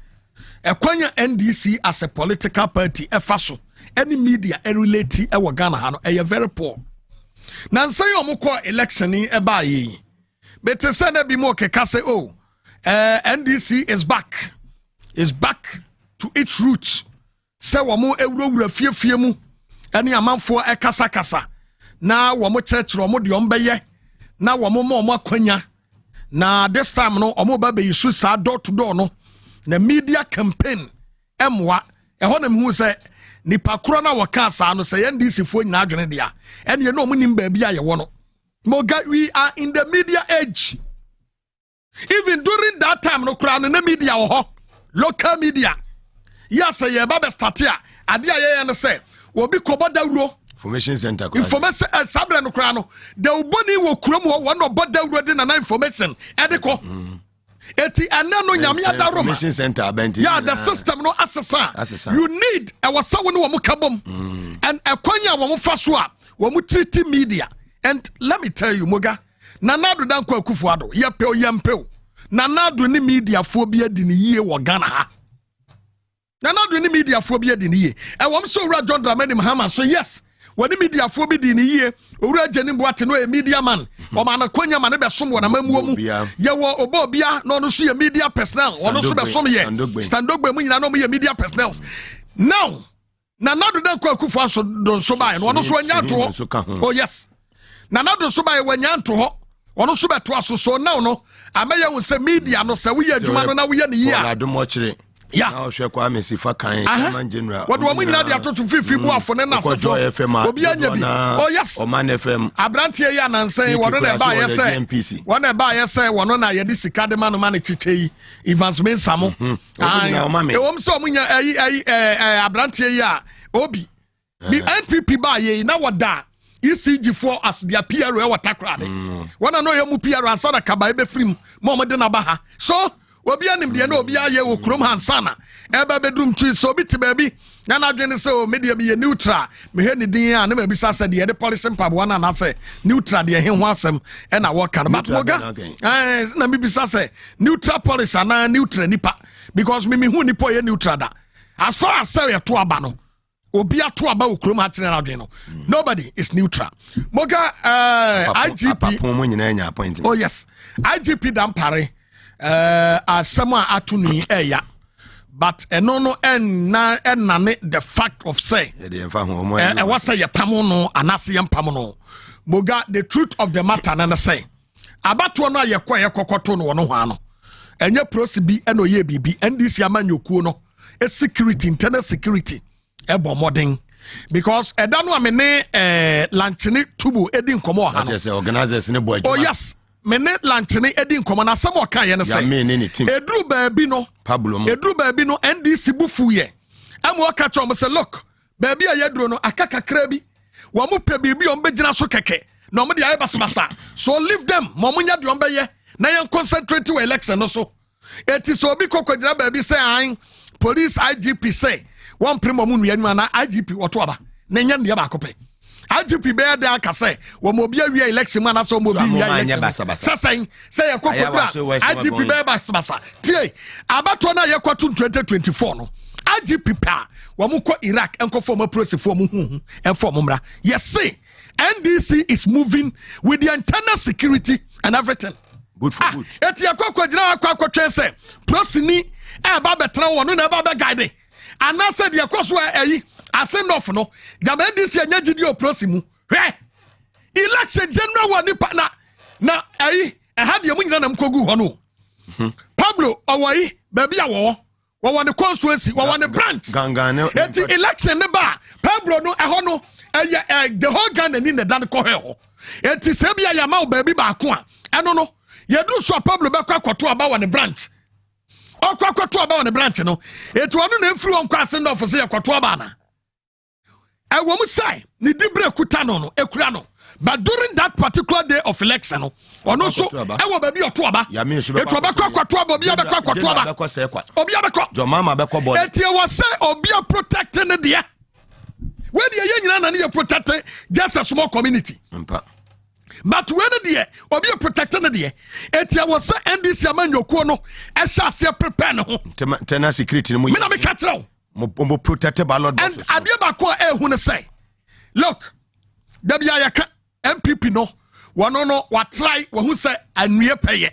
K: A Kwanya NDC as a political party, a faso, any media, a relate, a Ghana, a very poor. Nancy Omoko election in a bayi. But to send a be more kekase, oh, NDC is back to its roots. Say, Wamo, a room, fear mu, any amount for a kasa. Now, Wamo church, Romo, the Ombeye, now Wamo more Kwanya. Na this time no omo ba be issue sa door to door no na media campaign emwa e ho na hu se nipa kro na waka sa no se NDC fo nyina adwene dia ene ye no omo nim ba bia ye wo no Moga we are in the media age. Even during that time no kra no na media wo ho local media yes ye ba be start ya ade ye no se wo bi koboda wuro
E: information center.
K: Information sabre no kra no. The uboni wo kurom ho one oboda urode na information. Edeko. eti anano nyame adaroma
E: information center abenti
K: yeah the system no asesa you need awasa wo ne wo kabom and akwanya wo fa so a wo treat media and let me tell you moga nanado dan kwa Akufo-Addo yempeo nanado ni media fo bi adi ni yie wo Ghana ha nanado ni media fo bi adi ni yie e wo so ura John Dramani Mahama so yes wani media fo bi di ni yie owura Jeni Boate no e media man o ma na kwanya ma ne be som wona mamuo mu ye wo obo bia no no so ye media personnel ono so be som ye standogbe mu nyina no ye media personnels now nanado dan kwa Akufo-Addo don so bai no ono so anya to oh yes nanado so bai wanya to ho ono so beto asoso now no amaya wo se media no se wo ye adwuma no na wo ye ne yi a yeah
E: now hwe kwa mesifa kan man general
K: what wo nyina dia to fifi bu afo ne na sefo obi anya bi oh yes
E: Oman FM
K: abrantie ya nansen wono na ba ye se wono ba ye se wono na ye di sika de manu mane chichei Evans Mensamo ewom so omunya abrantie ya obi bi NPP ba ye na woda ECG4 as their PRO e watakra de wona no ye mu PRO ansa na kaba ebe frim mo mo de na ba ha so obi anim de na obi aye wo krom hansana ebe bedrum twi so obi te baabi na na dwene se o media bi ye neutral me he ne din a na ma bisa se de policy pabo na na se neutral de he ho asem e na wo kan but moga na me bisa se neutral policy na neutral nipa because me hu nipa ye neutral da as far as say to aba no obi ato aba okrom hatene na dwen no nobody is neutral moga IGP oh yes IGP dampare asema atuni eya but eno no enna the fact of say e wasa ye pamo no anase ye pamo no moga the truth of the matter na say abato no ye kokoto no no hwa no enye prosi bi eno ye bibi ndc amanyokuo no security internal security ebo modern because edanu amene lanchini tubu edi nkomo ha no
E: say organizers ne boy
K: oh yes mene lanchini edi nkomo na samo kan ye ne say edru baabi no Pablo edru baabi no NDC bufu ye am waka chom say look baabi a yedro no akaka krabi wo mo pe bibi on begina so keke na mo de aye basabasa so leave them mo munya de on be ye na ye concentrate to election no so eti so obi kokodira baabi say an police IGP say one primo mu nua na IGP oto aba na nya ndia ba kope IGP be da aka say wo mo bia wi election ma na so mo bi wi election sasan say ye kokobra IGP be ba basa tie abato na ye kwatu 2024 no IGP pa wo mo ko Iraq enko form process for mo hu en form mra yes say NDC is moving with the internal security and everything
E: good for good
K: eti akwakwagina akwatwe say prosini e ba betra wo no na ba guide and I said, "Your course were I send off no. Jamen this year, you prosimu. Hey, election general one partner. Na I had your money and Kogu Honu. Pablo, away, baby, I want the constituency, want the branch.
E: Gangano,
K: election the bar. Pablo, no, I hono, the whole gun and in the Dan Cohel. It is Sabia Yamau, baby, Bakua. I don't know. You do so Pablo Bakwa to about on the branch. O kwato aba on the branch no etu onu na mfiri on kwase ndo ofose kwato aba na e wo mu sai ni dibre kuta no ekura no but during that particular day of election no ono so e wo ba bi oto aba etu aba kwato aba obi abekwa kwato aba obi abekwa
E: jo mama abekwa boy
K: eti e wo say obi a protect ne dia we dia ye nyina na ne protect just a small community
E: mpa
K: but when the obi protecting the etia was NDC amanyokuo no e sha se prepare ne ho
E: internal security no
K: me na me katrel
E: mo protect ballot box
K: and adeba ko hu ne say look da bia ya ka MPP no wono no wa try wo hu say anwie peye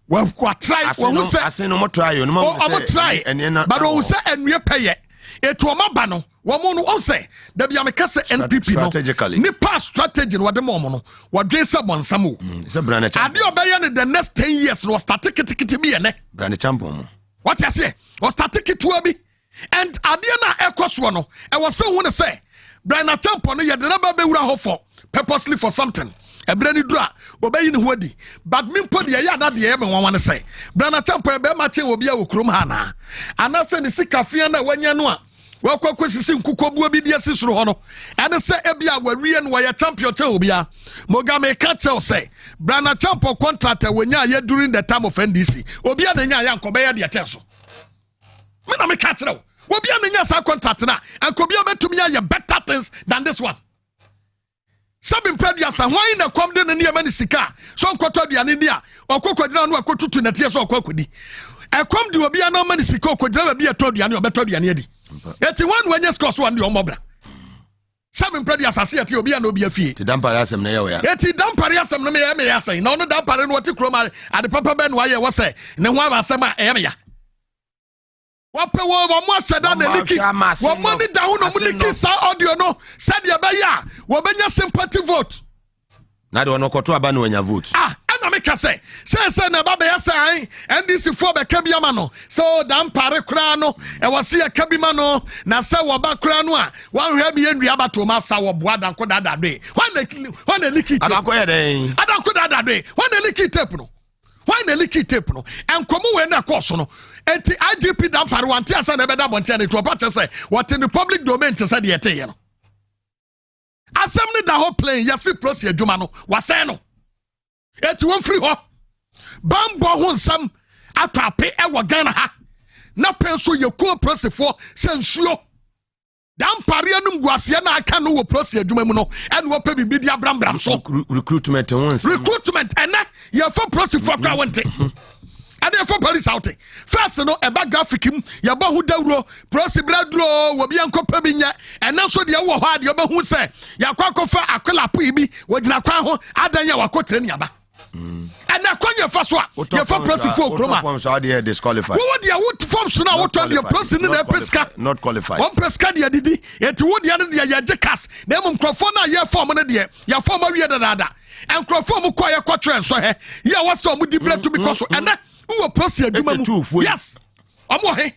K: wa try wo hu say
E: asen no mo try no mo
K: try but wo say anwie peye etu o maba no wo mo no o say da bia me ka say NPP no ni pass strategy no de mo no wo dwen say bonsam o
E: say brand champ
K: ade obeye ne the next 10 years no start tikiti bi ene
E: brand champ mo
K: what you say o start tikiti bi and ade na ekoso no e wo say hu ne say brand champ no ye de na ba be wura ho for purposely for something ebre ni dura obeyi ne ho adi but me mpo de ya na de ye me wanwan say brand champ e be ma chen obi a wo krom ha na ana say ne sikafia na wanya no a wakɔ sisi nkukɔbuo bi die sisoro hɔ no ɛne sɛ ebia wawie no wɔyɛ champion tɛ obia Mugabe ka kyɛw sɛ brana champion contract wɔnya yɛ during the time of NDC obia na nya yɛ nkɔbɛyɛ deɛ kyɛ so me na me ka kyerɛw obia na nya sa contract na ankobia betumi yɛ better things than this one sabin producer why na kom de ne ne yɛ sika so nkɔtɔ aduane ni a ɔkɔkɔgyina no akɔtutu na tie so ɔkɔkɔdi ɛkom de obia na ma ne sika ɔkɔgyina ba bi ɛtɔ aduane ɔbɛtɔ aduane adi eti one when yes course one the omobra seven predi asase eti obi na obi afie
E: ti dampare asem na ye wo ya
K: eti dampare asem na me ya say na ono dampare no wati kroma ade papa ben wa ye wo say ne ho abasem a e me ya wo pe wo mo aseda na liki wo mo ni da ho no mo liki sa audio no said ye be ya wo benya sympathy vote
E: na de ono koto aba na wanya vote
K: na me ka say na baba ya say NDC fo be ka bi ama no so dampare kra no e wo se ya ka bi ma no na se wo ba kra no a wan hwa bi endua bato ma sa wo boa danko dada do wan na liki
E: adanko ye den
K: adanko dada do wan na liki tape no enkomo we na course no enti IGP dampare wan tia sa na be da bontia na to pa te say what in the public domain te say de ete ye no asem ni da ho plane yasi prosi adwuma no wasɛ no eti won free ho bambo ho nsam atape e wo Ghana ha na penso ye ko prosi fo sensuo dampare anum guase na aka no wo prosi adwuma mu no ene wo pa bibi dia brambram so
E: recruitment
K: ene ye fo prosi fo kra wonte ade for police out first no e ba graphic im ye ba hu dawro prosi bradro wo bia nkopa bi nya ena so de wo ho ade oba hu se ya kwakofa akwelapo ibi wo gina kwa ho adanya wakotre ni aba ena kwanya fa so a ye for prosi fo kroma
E: form so ade disqualified
K: wo de wo form so na wo ton de prosi ni na peska
E: not qualified
K: one peska de didi eti wo de ade de ye jekas na mum krofo na ye form ne de ya form awie dada en krofo mu kwa ye kotre so he ye wo se mu di bretu because ena wo prosi adwuma mu yes omo he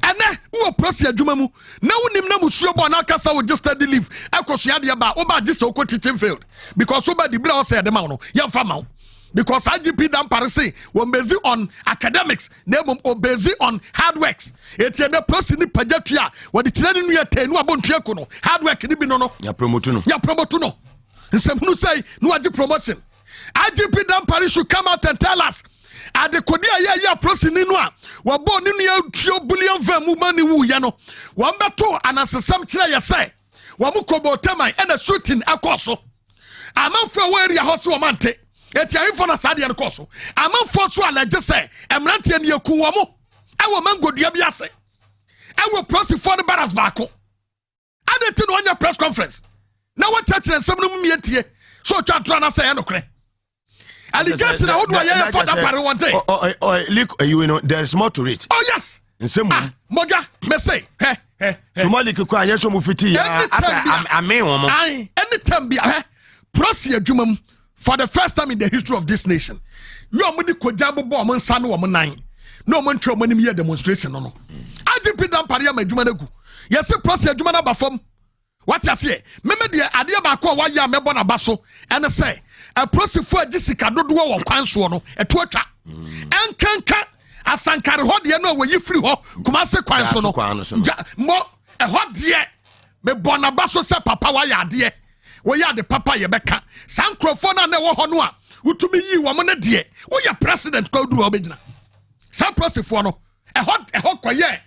K: ene wo prosi adwuma mu na wonim na musuo bo na kasa wo just study leave akosua de ba wo ba gist wo teaching field because wo ba di bra wo say de ma no ye fa ma because IGP dampare say wo based on academics na mum based on hard works etie na prosi ni pajatua wo de tire ni yete no abontua ko no hard work ni bi no
E: ya promote no
K: nsem no say no agi promotion IGP dampare should come out and tell us adekodi ya prosi ninu a wabo ninu ya tuo bullion van mu mani wu ya no won beto anasesam kire ya say wo mu kobotaman e na shooting akoso amanfo wa area house wo mante eti ahifo na sade ya koso amanfo so alaje say emrante ne yaku wo mu e wo mangodua bi ase e wo prosi for the barras baako adeti no onya press conference na wo church nsem no mu mietie so twa na say ya no kre allegation how do I for that part one day
E: look you know there is more to it
K: oh yes
E: nsemu
K: moga me say
E: somali ko anya so mu fiti ya asa amen wo mo
K: anytime bia prosi adwumam for the first time in the history of this nation you am di koja bobo mo nsa no wo nan no mo ntwe mo nim ye demonstration no IGP dampare ya madwuma na gu yes prosi adwuma na ba fam what you say meme de ade ba ko wa ya mebo na ba so ene say a prosifo agisika dodo wo kwanso no eto atwa enkanka asankare ho de no wayi firi ho kuma se kwanso no mo e ho de me bona baso se papa wa ya de wo ya de papa ye beka sankrofo na wo ho no a utumi yi wo mo ne de wo ya president ko duru obegina san prosifo no e ho koye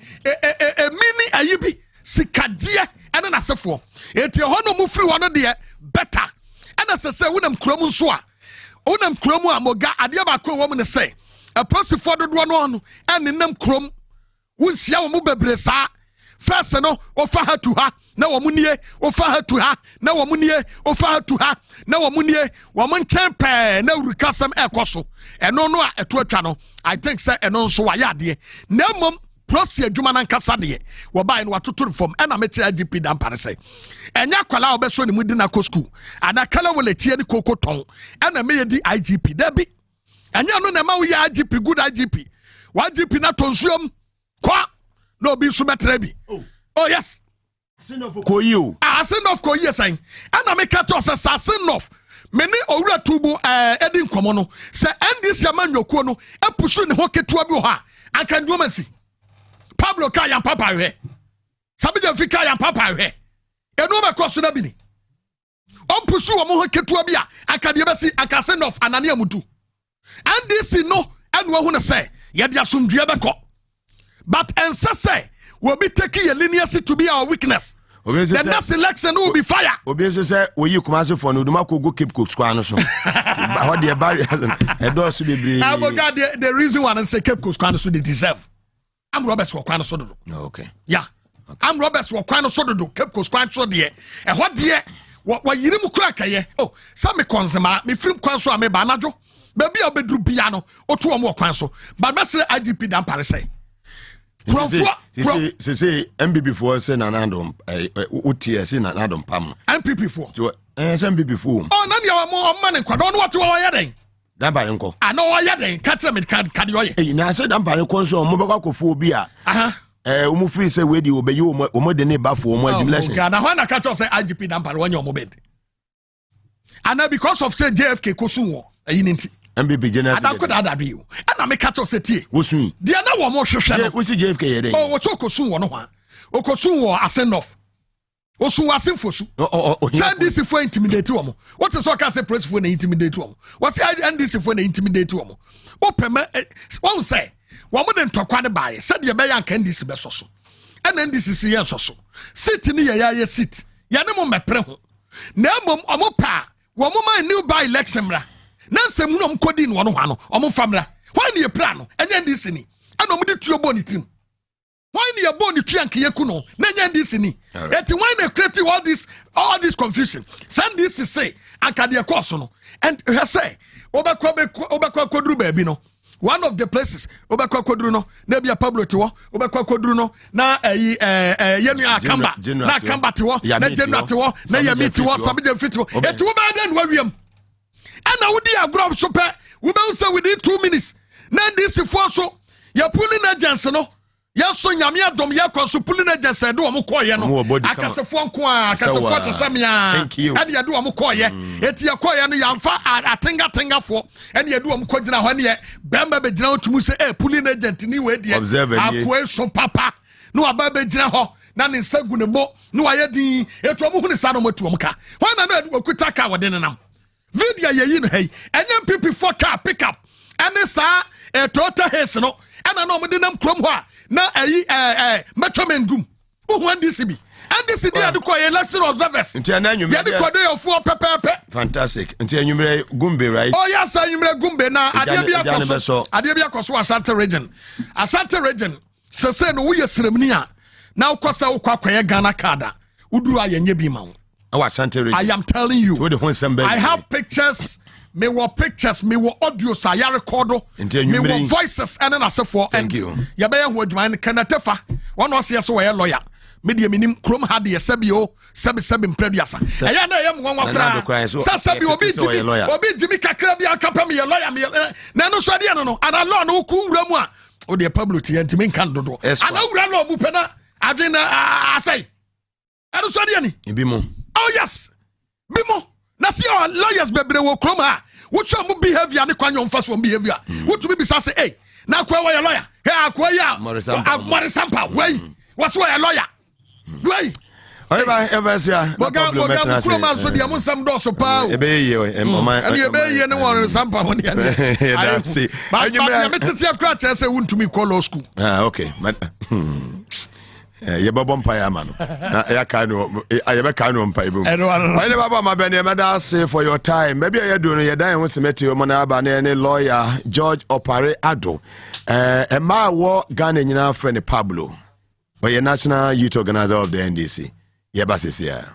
K: mini ayibi sikadie ene na sefo eti ho no mu firi ho no de better ana sese wonam kromu nso a wonam kromu amoga ade ba ko wo mu ne se a prosifo dodo no ene nam krom wonsia wo mu bebre saa first no ofa ha tu ha na wo mu nie ofa ha tu ha na wo mu nie ofa ha tu ha na wo mu nie wo mu nchempe na urukasam ekoso eno no a eto atwa no I think say eno nso wa ya de na mom prosi adwuma na nkasa de wo bai no watoto form ena mechi IGP dampare say enya kwala obeso ne mudi na ko school ana kala wole tie ni kokoton ena me yedi IGP dabi enya no na ma wo ya IGP good IGP wa IGP na tonsuom kwa no bi so betre bi oh yes
E: Asinof koyi o
K: Asinof koyi san ena me ka to say Asinof meni owura tubu edi nkomo no se NDC amanyokuo no epusu ne ho ketua bi ho a aka nduomasi Pablo Kaya papa we Sabija fika ya papa hwe. Enu ma koso na bi ni. Ompusu wo ho ketua bi a akade besi akase nof anania mutu. And this no enu hu na say ye dia somdue beko. But ense say we be taking a leniency to be our weakness. The next election will be fire.
E: Obieso say we yi kumase for no duma ko go Cape Coast kwa no so. How the barrier edo so bebre.
K: The reason why I say Cape Coast kwa no so they deserve. I'm Roberts for kwa no so do.
E: Okay.
K: Yeah. Okay. I'm Roberts for kwa no so do. Cape Coast kwa so de. E ho de wa yiri mu kura kaye. Oh, some me konzema me film kwa so a me ba najo. Baby obedru bia no oto omo kwa so. But mesre IGP dan pare say.
E: Say MPP for say nanadom utie say nanadom pam
K: MPP for
E: so MPP for
K: oh nani ya mo man kwado no what wo ya den
E: dan bare nko
K: no wo ya den ka tell me ka de oye
E: na say dan bare nko so mo be kwakofo obi a umu free say we di obeyi omo de ne ba for omo admission
K: na when na ka tell say IGP dan bare wonye omo bed and because of say JFK kosun wo ayi nti
E: MPP general
K: ada bi o na me catch us tie
E: wosun
K: de na wo mo hwehwe no
E: we see JFK ye den
K: oh wo kosun wo no ho okosun wo asenof osun asenfosu NDC for intimidate wo mo what is so can say press for na intimidate wo mo what say NDC for na intimidate wo mo opema won say wo mo de ntokwa ne baaye said ye be yan kan NDC be soso and NDC si ye soso sit ni ye ya sit ya ne mo mepre ho na mom omo pa wo mo man new by election ra nansem no mkodi no no hano omo famra why ne pra no enya ndisi ni ana omo de tuo bo ni tim why ne ye bo ni tua nke yeku no na enya ndisi ni eti why ne create all this confusion send this say akade course no and he say obekwa kodru ba bi no one of the places obekwa kodru no na bia Pablo te wo obekwa kodru no na yenu akamba na akamba te wo na general te wo na yemi te wo sabije fit wo eti wo ba den wawiam and I would be a grab super. We both say within 2 minutes. Then this is for so you're pulling agents, no. Yes, so Yamia Dom Yakos pulling agents and do a mukoya. I can say phone qua, I can support Samia. Thank you. And you do a mukoya. It's your koya and Yamfa a tinga for and you do a mukojina when ye Bamba Bejano to Musa pulling agent anyway. Observe so papa. No a baby ho. None in Sagunabo. No I had the Etromu Sano to Muka. Why not could take our dinner now? Video ye yin hey enye people for car pick up ene sa total haste no ena no mede nam krom ho a na metromengum who this be and this be adiko election observers
E: nti na anwumre
K: ye adiko dey of pepepe
E: fantastic nti anwumre gumbe right
K: oh yes anwumre gumbe na ade bia koso Asante region se no wo ye sremni a na ukosa ukwakoye Ghana card uduru ayenye bi ma wo I am telling you, I have pictures, me were audios, I record, me were voices, and then I say for
E: thank you.
K: Yabaya would mind Kanatefa, one was yes, a lawyer, media minim Chrome had the Sabio, Sabin Prediasa. I am one Sabi will be Jimmy Kakrabia Capami, a lawyer, Nano Sadiano, and I learn who cool Ramwa, or the public and to make candle. I know Rano Bupena, I say, I don't study any. Oh yes, Bimo. Na see our lawyers bebre wo kroma. What show mu behavior ne kwanyo mfa so behavior. What to be say hey. Na kwa your lawyer. Hey akwa ya. Marisampa. Wey. What's why a lawyer? Wey.
E: Ever say
K: Boga kroma so dia munsam do so pa.
E: Ebe ye
K: ebe ne won sampa won dia ne.
E: That's see.
K: But ya metete akra che say wuntumi call law school.
E: Okay. Ye babom pa ya ma no na ya ka no ye be ka no mpa ibu why ne baba ma be ne meda say for your time maybe ye do no ye dan ho semete o mo na aba ne lawyer George Opare Ado ma wo Ghana nyina friend Pablo or ye national youth organizer of the NDC ye ba sisia.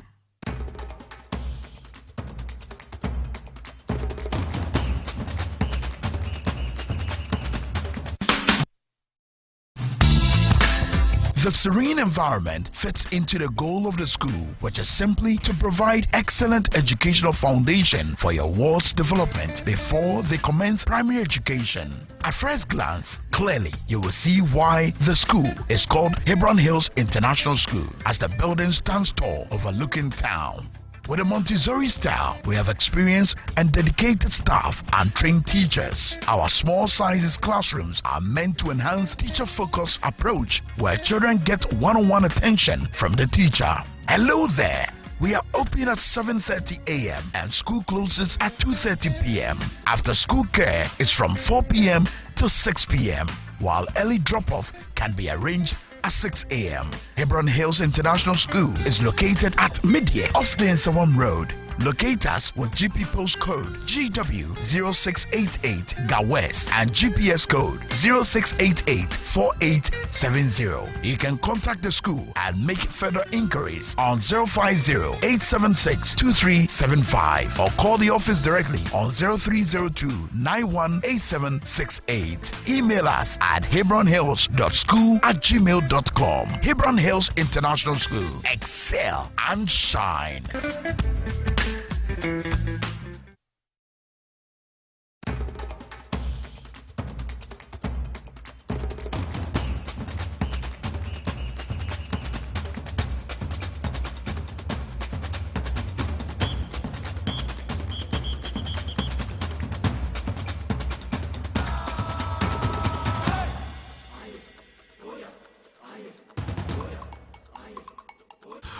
J: The serene environment fits into the goal of the school, which is simply to provide excellent educational foundation for your ward's development before they commence primary education. At first glance, clearly you will see why the school is called Hebron Hills International School, as the building stands tall overlooking town. With a Montessori style, we have experienced and dedicated staff and trained teachers. Our small sizes classrooms are meant to enhance teacher-focused approach where children get one-on-one attention from the teacher. Hello there. We are open at 7:30 a.m. and school closes at 2:30 p.m. After school care is from 4 p.m. to 6 p.m., while early drop-off can be arranged at 6 a.m. Hebron Hills International School is located at Midye off the Nsawam Road. Locate us with GP postcode GW0688 GA West and GPS code 06884870. You can contact the school and make further inquiries on 050-876-2375 or call the office directly on 0302-918768. Email us at hebronhills.school@gmail.com. Hebron Hills International School. Excel and shine.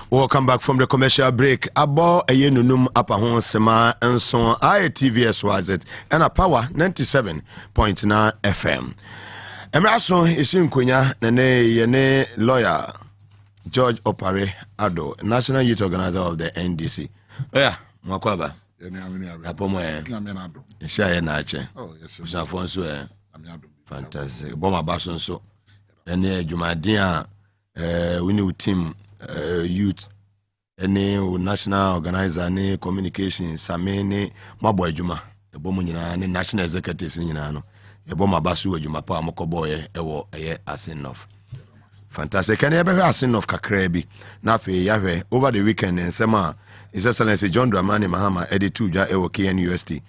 E: Welcome back from the commercial break. Abo eyenunum apahon sema enso ITVS was it and a power 97.9 FM. Emraso isin kunya nene yene lawyer George Opare Ado, National Youth Organizer of the NDC. Yeah, mwakwaba. Apomo share na ache. Oh yes. Usafonso fantastic. Boma baso so. Ene Jumadin we new team youth any national organizer any communication samene mabo adwuma ebomu nyina ne national executives nyina no eboma basu adwuma pa amokoboye ewo eye asenof fantastic can ebe asenof kakra bi na afi yahwe over the weekend nsema His Excellency John Dramani Mahama editu ja ewo KNUST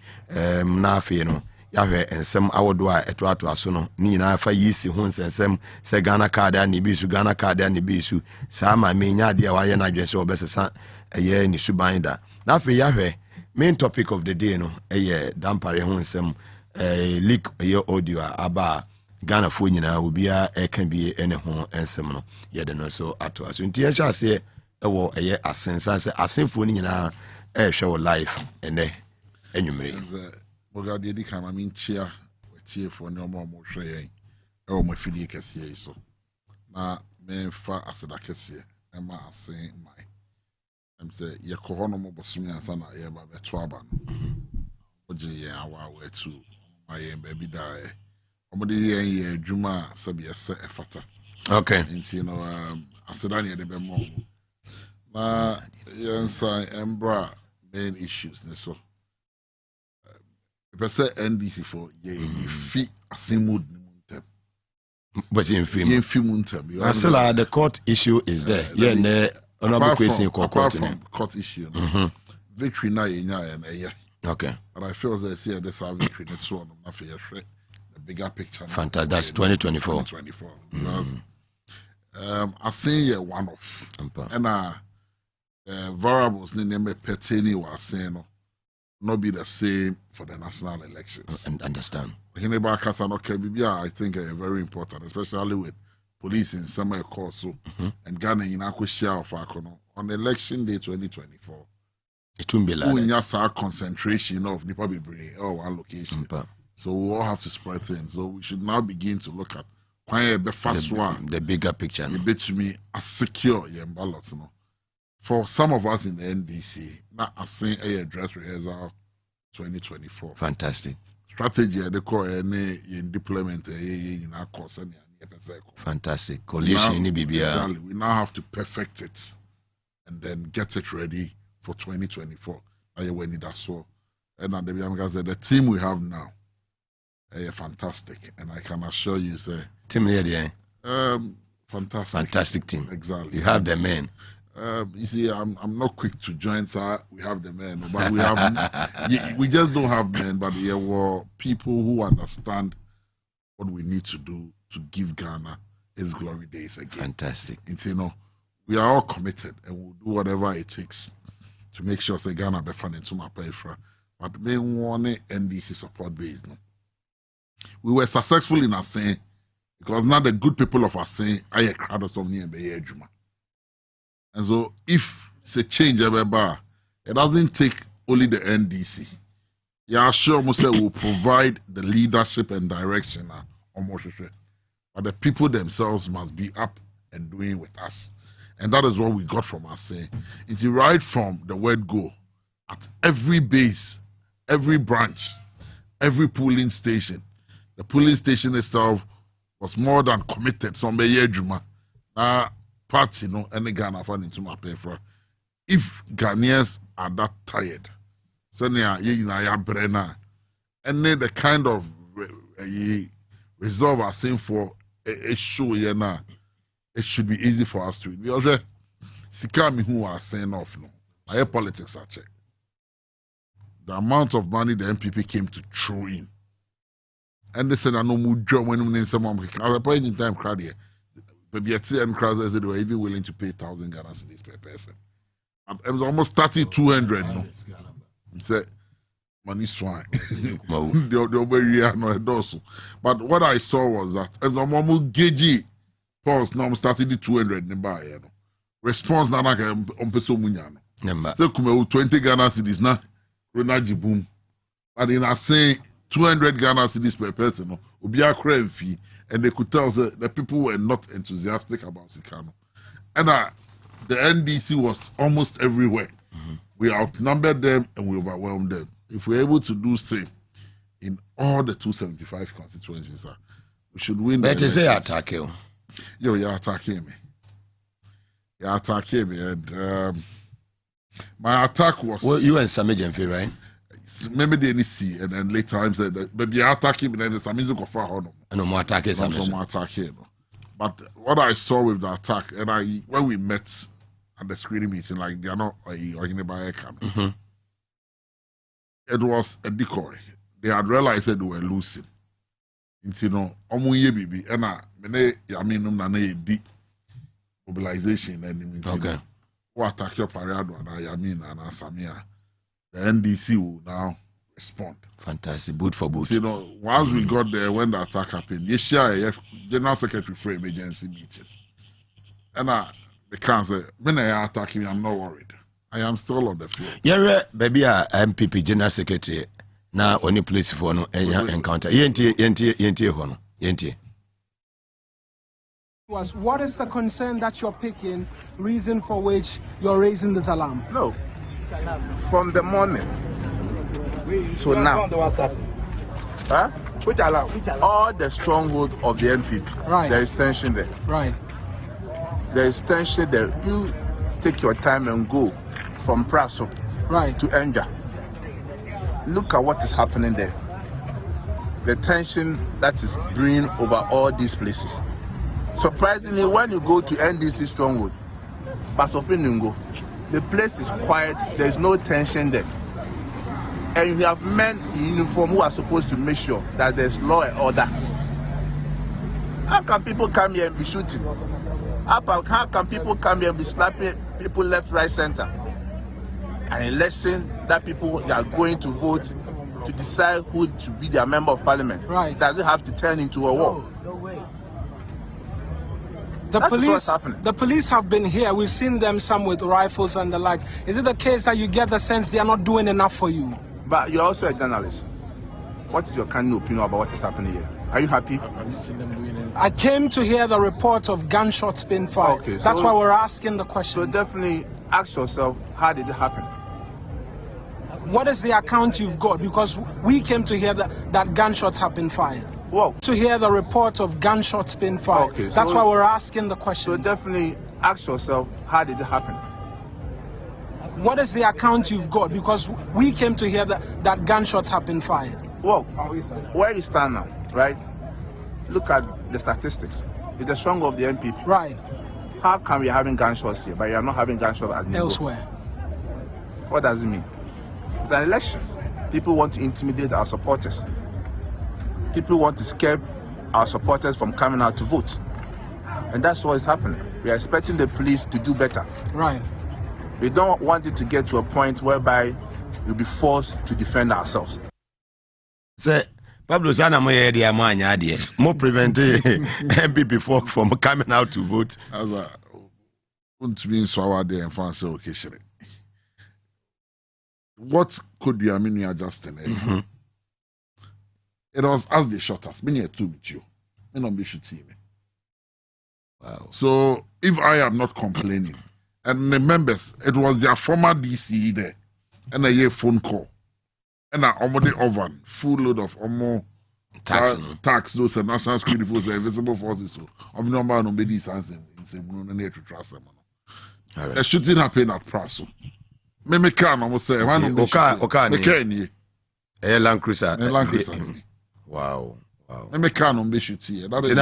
E: na afi no yahwe ensem awodo a eto aso no ni nyina afa yisi ho nsensem se Ghana card ani bi su Ghana card ani bi su sa ma menya de wa ye na dwese obesesa eye ni subainda na afi yahwe main topic of the day no eye dampare ho nsem leak eye audio aba Ghana fo nyina obia eka bi ene ho ensem no ye de no so ato aso nti ye sha se ewo eye asensa se asenfo ni nyina hwe life ene enwumere
L: Mugabe di kama minchia wetie for ne omo hwe yen e o mafili kese so na memfa aseda kese e ma asen mai em se ye ko hono mo bosumi ansa na ye ba beto aba no oje ye awa wetu ma ye ba bi da e omo de ye adwuma sabi ese efata
E: okay
L: nti no aseda ne de be mo na yensa embra main issues ne so If I NDC for fi asimud muntem.
E: But in film
L: muntem.
E: Still the court issue is there. Yeah, ne honorable question court
L: issue. Victory na yenya.
E: Okay.
L: But I feel that see this victory next one na for the bigger picture.
E: Fantastic. That's 2024.
L: 2024. Because I see one off. And variables ni name pertaining was saying not be the same for the national elections.
E: And understand.
L: I think very important, especially with police in summer course. So and Ghana in share of on election day 2024.
E: It won't be like
L: our concentration of Nipa Bibre or one location. So we all have to spread things. So we should now begin to look at
E: the bigger picture.
L: The bit to me as secure ballots. For some of us in the NDC, not as saying a dress rehearsal 2024.
E: Fantastic.
L: Strategy they call any in deployment in our course.
E: Fantastic. Coalition in BBR.
L: Exactly. We now have to perfect it and then get it ready for 2024. When it does so. And the team we have now is fantastic. And I can assure you, say
E: team here,
L: fantastic.
E: Fantastic team.
L: Exactly.
E: You have the men.
L: You see, I'm not quick to join, sir. We have the men, but we have we just don't have men. But there were people who understand what we need to do to give Ghana its glory days again.
E: Fantastic.
L: It's we are all committed, and we'll do whatever it takes to make sure say Ghana be funding to my pay for. But me want NDC support base. No, we were successful in our saying because now the good people of our saying I a crowd of something and be juma. And so if it's a change ever, it doesn't take only the NDC. Yeah, sure, Mose will provide the leadership and direction but the people themselves must be up and doing with us. And that is what we got from us saying. It's right from the word go at every base, every branch, every polling station. The polling station itself was more than committed. Some Juma, party, any Ghana fan into my pay for. If Ghanaians are that tired, and then the kind of resolve are saying for a show now, it should be easy for us to. Because Sikami who are saying off no, I politics are check. The amount of money the MPP came to throw in, and they said I know more when we someone at a point in time crowd here, maybe at and crowds said they were even willing to pay 1,000 Ghana cedis per person. And it was almost 200. No, he said money swine. But what I saw was that it was almost gaugy. Pause now. I'm starting the 200 nearby. Response na like peso munyano. So come 20 Ghana cedis na Ronaji boom. And in a saying 200 Ghana cedis per person, no, would be a crime fee, and they could tell the people were not enthusiastic about Sikano. And the NDC was almost everywhere. We outnumbered them and we overwhelmed them. If we're able to do same in all the 275 constituencies, we should win.
E: But you say attack you.
L: Yo, you're attacking me. You're attacking me. And my attack was...
E: Well, you and Sami Jenfi, right?
L: Maybe they didn't see, and then later I said that maybe you're attacking me, and then Sami go far on.
E: No more attacking.
L: More attacking. But what I saw with the attack, and when we met at the screening meeting, like they are not it was a decoy. They had realized that they were losing. You know, bibi, and I mean, mobilization and
E: okay.
L: What attack your parade and I mean and Samia. The NDC will now respond.
E: Fantastic, boot for boot.
L: You know, once we got there, when the attack happened, General Secretary for emergency meeting, and the council, when I attack me, I'm not worried. I am still on the floor.
E: Yeah, baby, MPP General Secretary now only place for no encounter. Yenti.
M: What is the concern that you're picking? Reason for which you're raising this alarm?
N: No. From the morning to now, which allow all the stronghold of the MPP,
M: right?
N: There is tension there,
M: right?
N: There is tension there. You take your time and go from Praso,
M: right,
N: to Enja. Look at what is happening there. The tension that is brewing over all these places. Surprisingly, when you go to NDC stronghold, Basofinungo, the place is quiet, there is no tension there. And you have men in uniform who are supposed to make sure that there's law and order. How can people come here and be shooting? How can people come here and be slapping people left, right, center? An election that people are going to vote to decide who to be their member of parliament.
M: Right.
N: Does it have to turn into a war?
M: No way. The police have been here. We've seen them, some with rifles and the like. Is it the case that you get the sense they are not doing enough for you?
N: But you're also a journalist. What is your kind of opinion about what is happening here? Are you happy? Have you seen them doing anything?
M: I came to hear the report of gunshots being fired. Okay, that's why we're asking the question.
N: So definitely ask yourself, how did it happen?
M: What is the account you've got? Because we came to hear that gunshots have been fired.
N: Well,
M: to hear the report of gunshots being fired. Okay, that's why we're asking the question.
N: So definitely ask yourself, how did it happen?
M: What is the account you've got? Because we came to hear that gunshots have been fired.
N: Well, where you stand now, right? Look at the statistics. It's the stronghold of the MPP.
M: Right.
N: How come you're having gunshots here, but you're not having gunshots
M: elsewhere?
N: What does it mean? It's an election. People want to intimidate our supporters. People want to scare our supporters from coming out to vote. And that's what is happening. We are expecting the police to do better.
M: Right.
N: We don't want it to get to a point whereby we'll be forced to defend ourselves.
E: Say, Pablo Sana Moye de Amanya, more prevent MP from coming out to vote.
L: As a won't mean so our day and fancy occasion. What could you mean adjusting? It was as they shot us. Many two with you. Me not be shooting me.
E: Wow.
L: So if I am not complaining, and the members, it was their former DC there, and a year phone call, and I already oven full load of tax those national security forces, invisible forces. So I'm not man on these hands in same need to trust them. The shooting happened at Praso. Me can almost say one on the
E: Land Cruiser. Wow.
L: Me can on the shooting. That is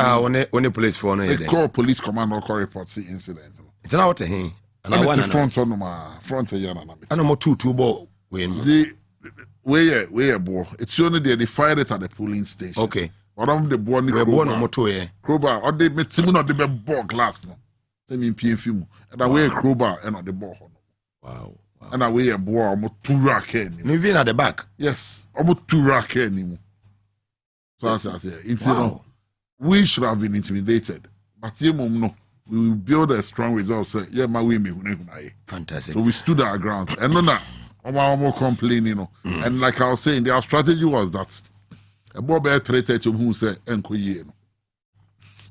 E: only police phone.
L: They call police command or call report the incident.
E: It's not what he.
L: And I want front on my front of Yana.
E: I know more two ball win.
L: See, where boy. It's only they fired it at the polling station.
E: Okay.
L: One of the boy crowbar or they met Simon or the ball glass no. They mean PFM. And I wear crowbar and on the ball.
E: Wow.
L: And I wear a boy almost 2 rack anymore.
E: Even at the back.
L: Yes, almost 2 rack anymore. So I say, we should have been intimidated. But no. We will build a strong result. Say, yeah, my way me.
E: Fantastic.
L: So we stood our ground. And no, I'm complaining. And like I was saying, their strategy was that a boy bear treated to who say, "Enko ye no."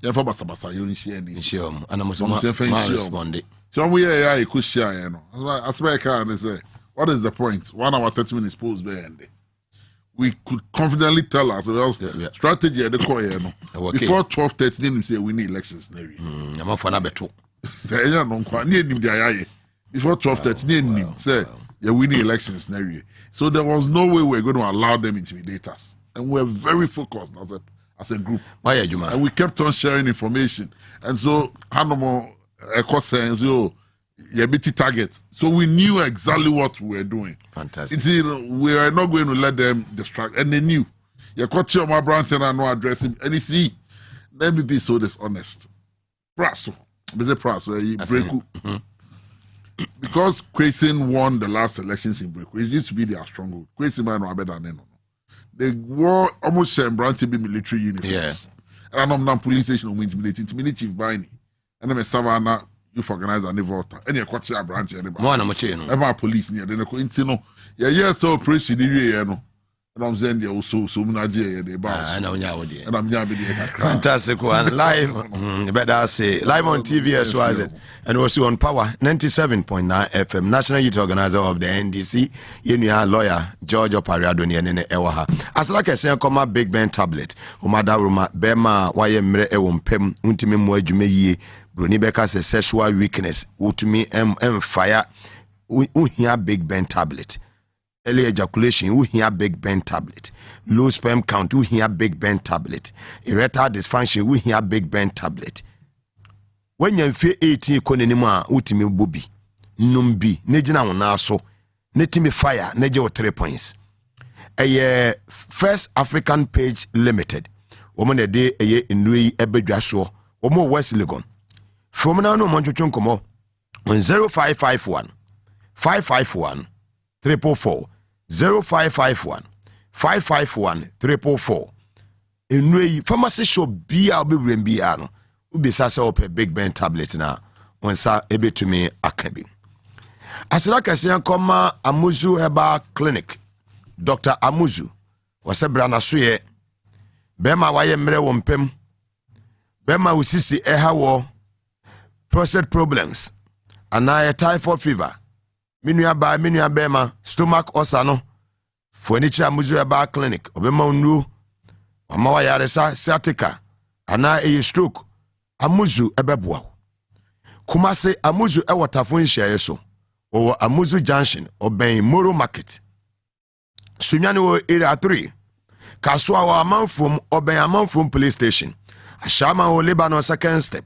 L: Yeah, for basa you share this.
E: And I'm responding.
L: So we I could share, you know. As I can say, what is the point? 1 hour 30 minutes post be ended. We could confidently tell ourselves strategy at the core, you know. Before 12:30, then we say we need elections.
E: I'm off for another two.
L: Before 12:30, say we need elections. So there was no way we were going to allow them intimidate us, and we're very focused as a group. And we kept on sharing information, and so Hanomo sense target. So we knew exactly what we were doing.
E: Fantastic.
L: See, we are not going to let them distract, and they knew. You caught your my branch and I know address him, and you see, let me be so dishonest. Praso, because Kwesi won the last elections in Breku, it used to be their stronghold. Kwesi man no better than no. They wore almost same branch be military uniforms.
E: Yes.
L: And I'm not police station on intimidate chief Bini, and I'm a Savannah. Youth organizer and voter. And you quite a branch anybody.
E: More than much, you know.
L: Ever police near the Cointino. Yeah, so operation, you know. And I'm saying, also, so Munaji, the bar.
E: I know you
L: and I'm Yabi.
E: Fantastic one. Live, better say, live on TV as well as it. And also on Power 97.9 FM, National Youth Organizer of the NDC, Yenia lawyer, George Opariadoni and Ewaha. As like I say, come Big Ben tablet, Umada Ruma, Bema, Wayemre Ewumpem, Untimi Mwejume. Bruni Beka says sexual weakness. Utumi fire. Uhia Big Ben tablet. Early ejaculation. Uhia Big Ben tablet. Low sperm count. Uhia Big Ben tablet. Erectile dysfunction. Uhia Big Ben tablet. When you feel 18 konenima utimi bubi. Numbi. Nejina unaso. Netimi fire. Neje 3 points. First African Page Limited. Woman a day inui ebedwaso. Omo West Legon. From now no Monchon Como on 0551 551 444 0551 551 444. In pharmacy shop be Biano Ubi Sasa Ope Big Ben tablet na on sa ebe to me akabi. As like I say, Koma Amuzu Herbal Clinic, Dr. Amuzu was a brana suye Bema Waye Mre Wompem Bema Usisi Ehawo. Prostate problems, and now a typhoid fever, minua bema, stomach osano, furniture Amuzu Herbal Clinic, Obema Unru, Amawa Yaresa, sciatica, and now a stroke, Amuzu Ebebwa. Kumase Amuzu Ewatafun Shayeso, or Amuzu Junction, Obey Moro Market. Sunyani area 3, Kaswa amount from Obey amount from police station, Ashama or Lebanon second step.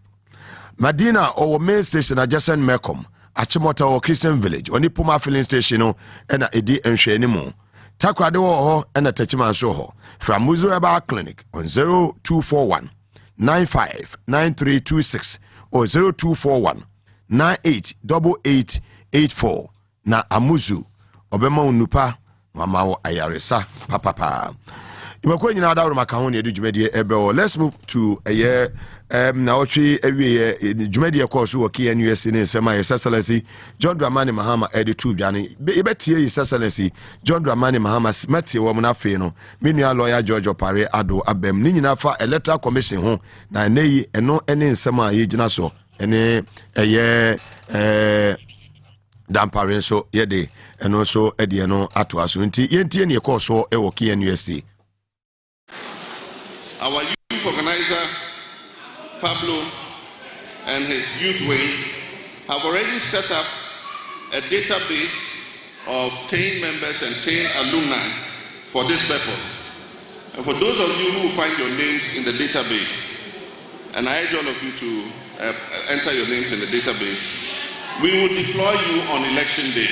E: Madina or main station adjacent Mekom, Achimota or Christian Village, or Nipuma filling station, and a D and Shenimo. Takrado and a Tachima Soho from Muzu Herbal Clinic on 0241 959326 or 0241 9888 84 na amuzu obema unupa mama wo ayaresa papa. Let's move to a year now every year Jumedia course who are key and US in Semi Excellency John Dramani Mahama Eddie Tubjani Betia His Excellency John Dramani Mahama Smeti Womana Feno Minia lawyer George Opare Ado Abem Ninafa electoral commission home na nei eno ene nsema yegyina so ene eye dampare so yede eno so ede eno ato aso nti yentie ne course e wo key university.
O: Our youth organizer, Pablo, and his youth wing have already set up a database of TAIN members and TAIN alumni for this purpose. And for those of you who find your names in the database, and I urge all of you to enter your names in the database, we will deploy you on election day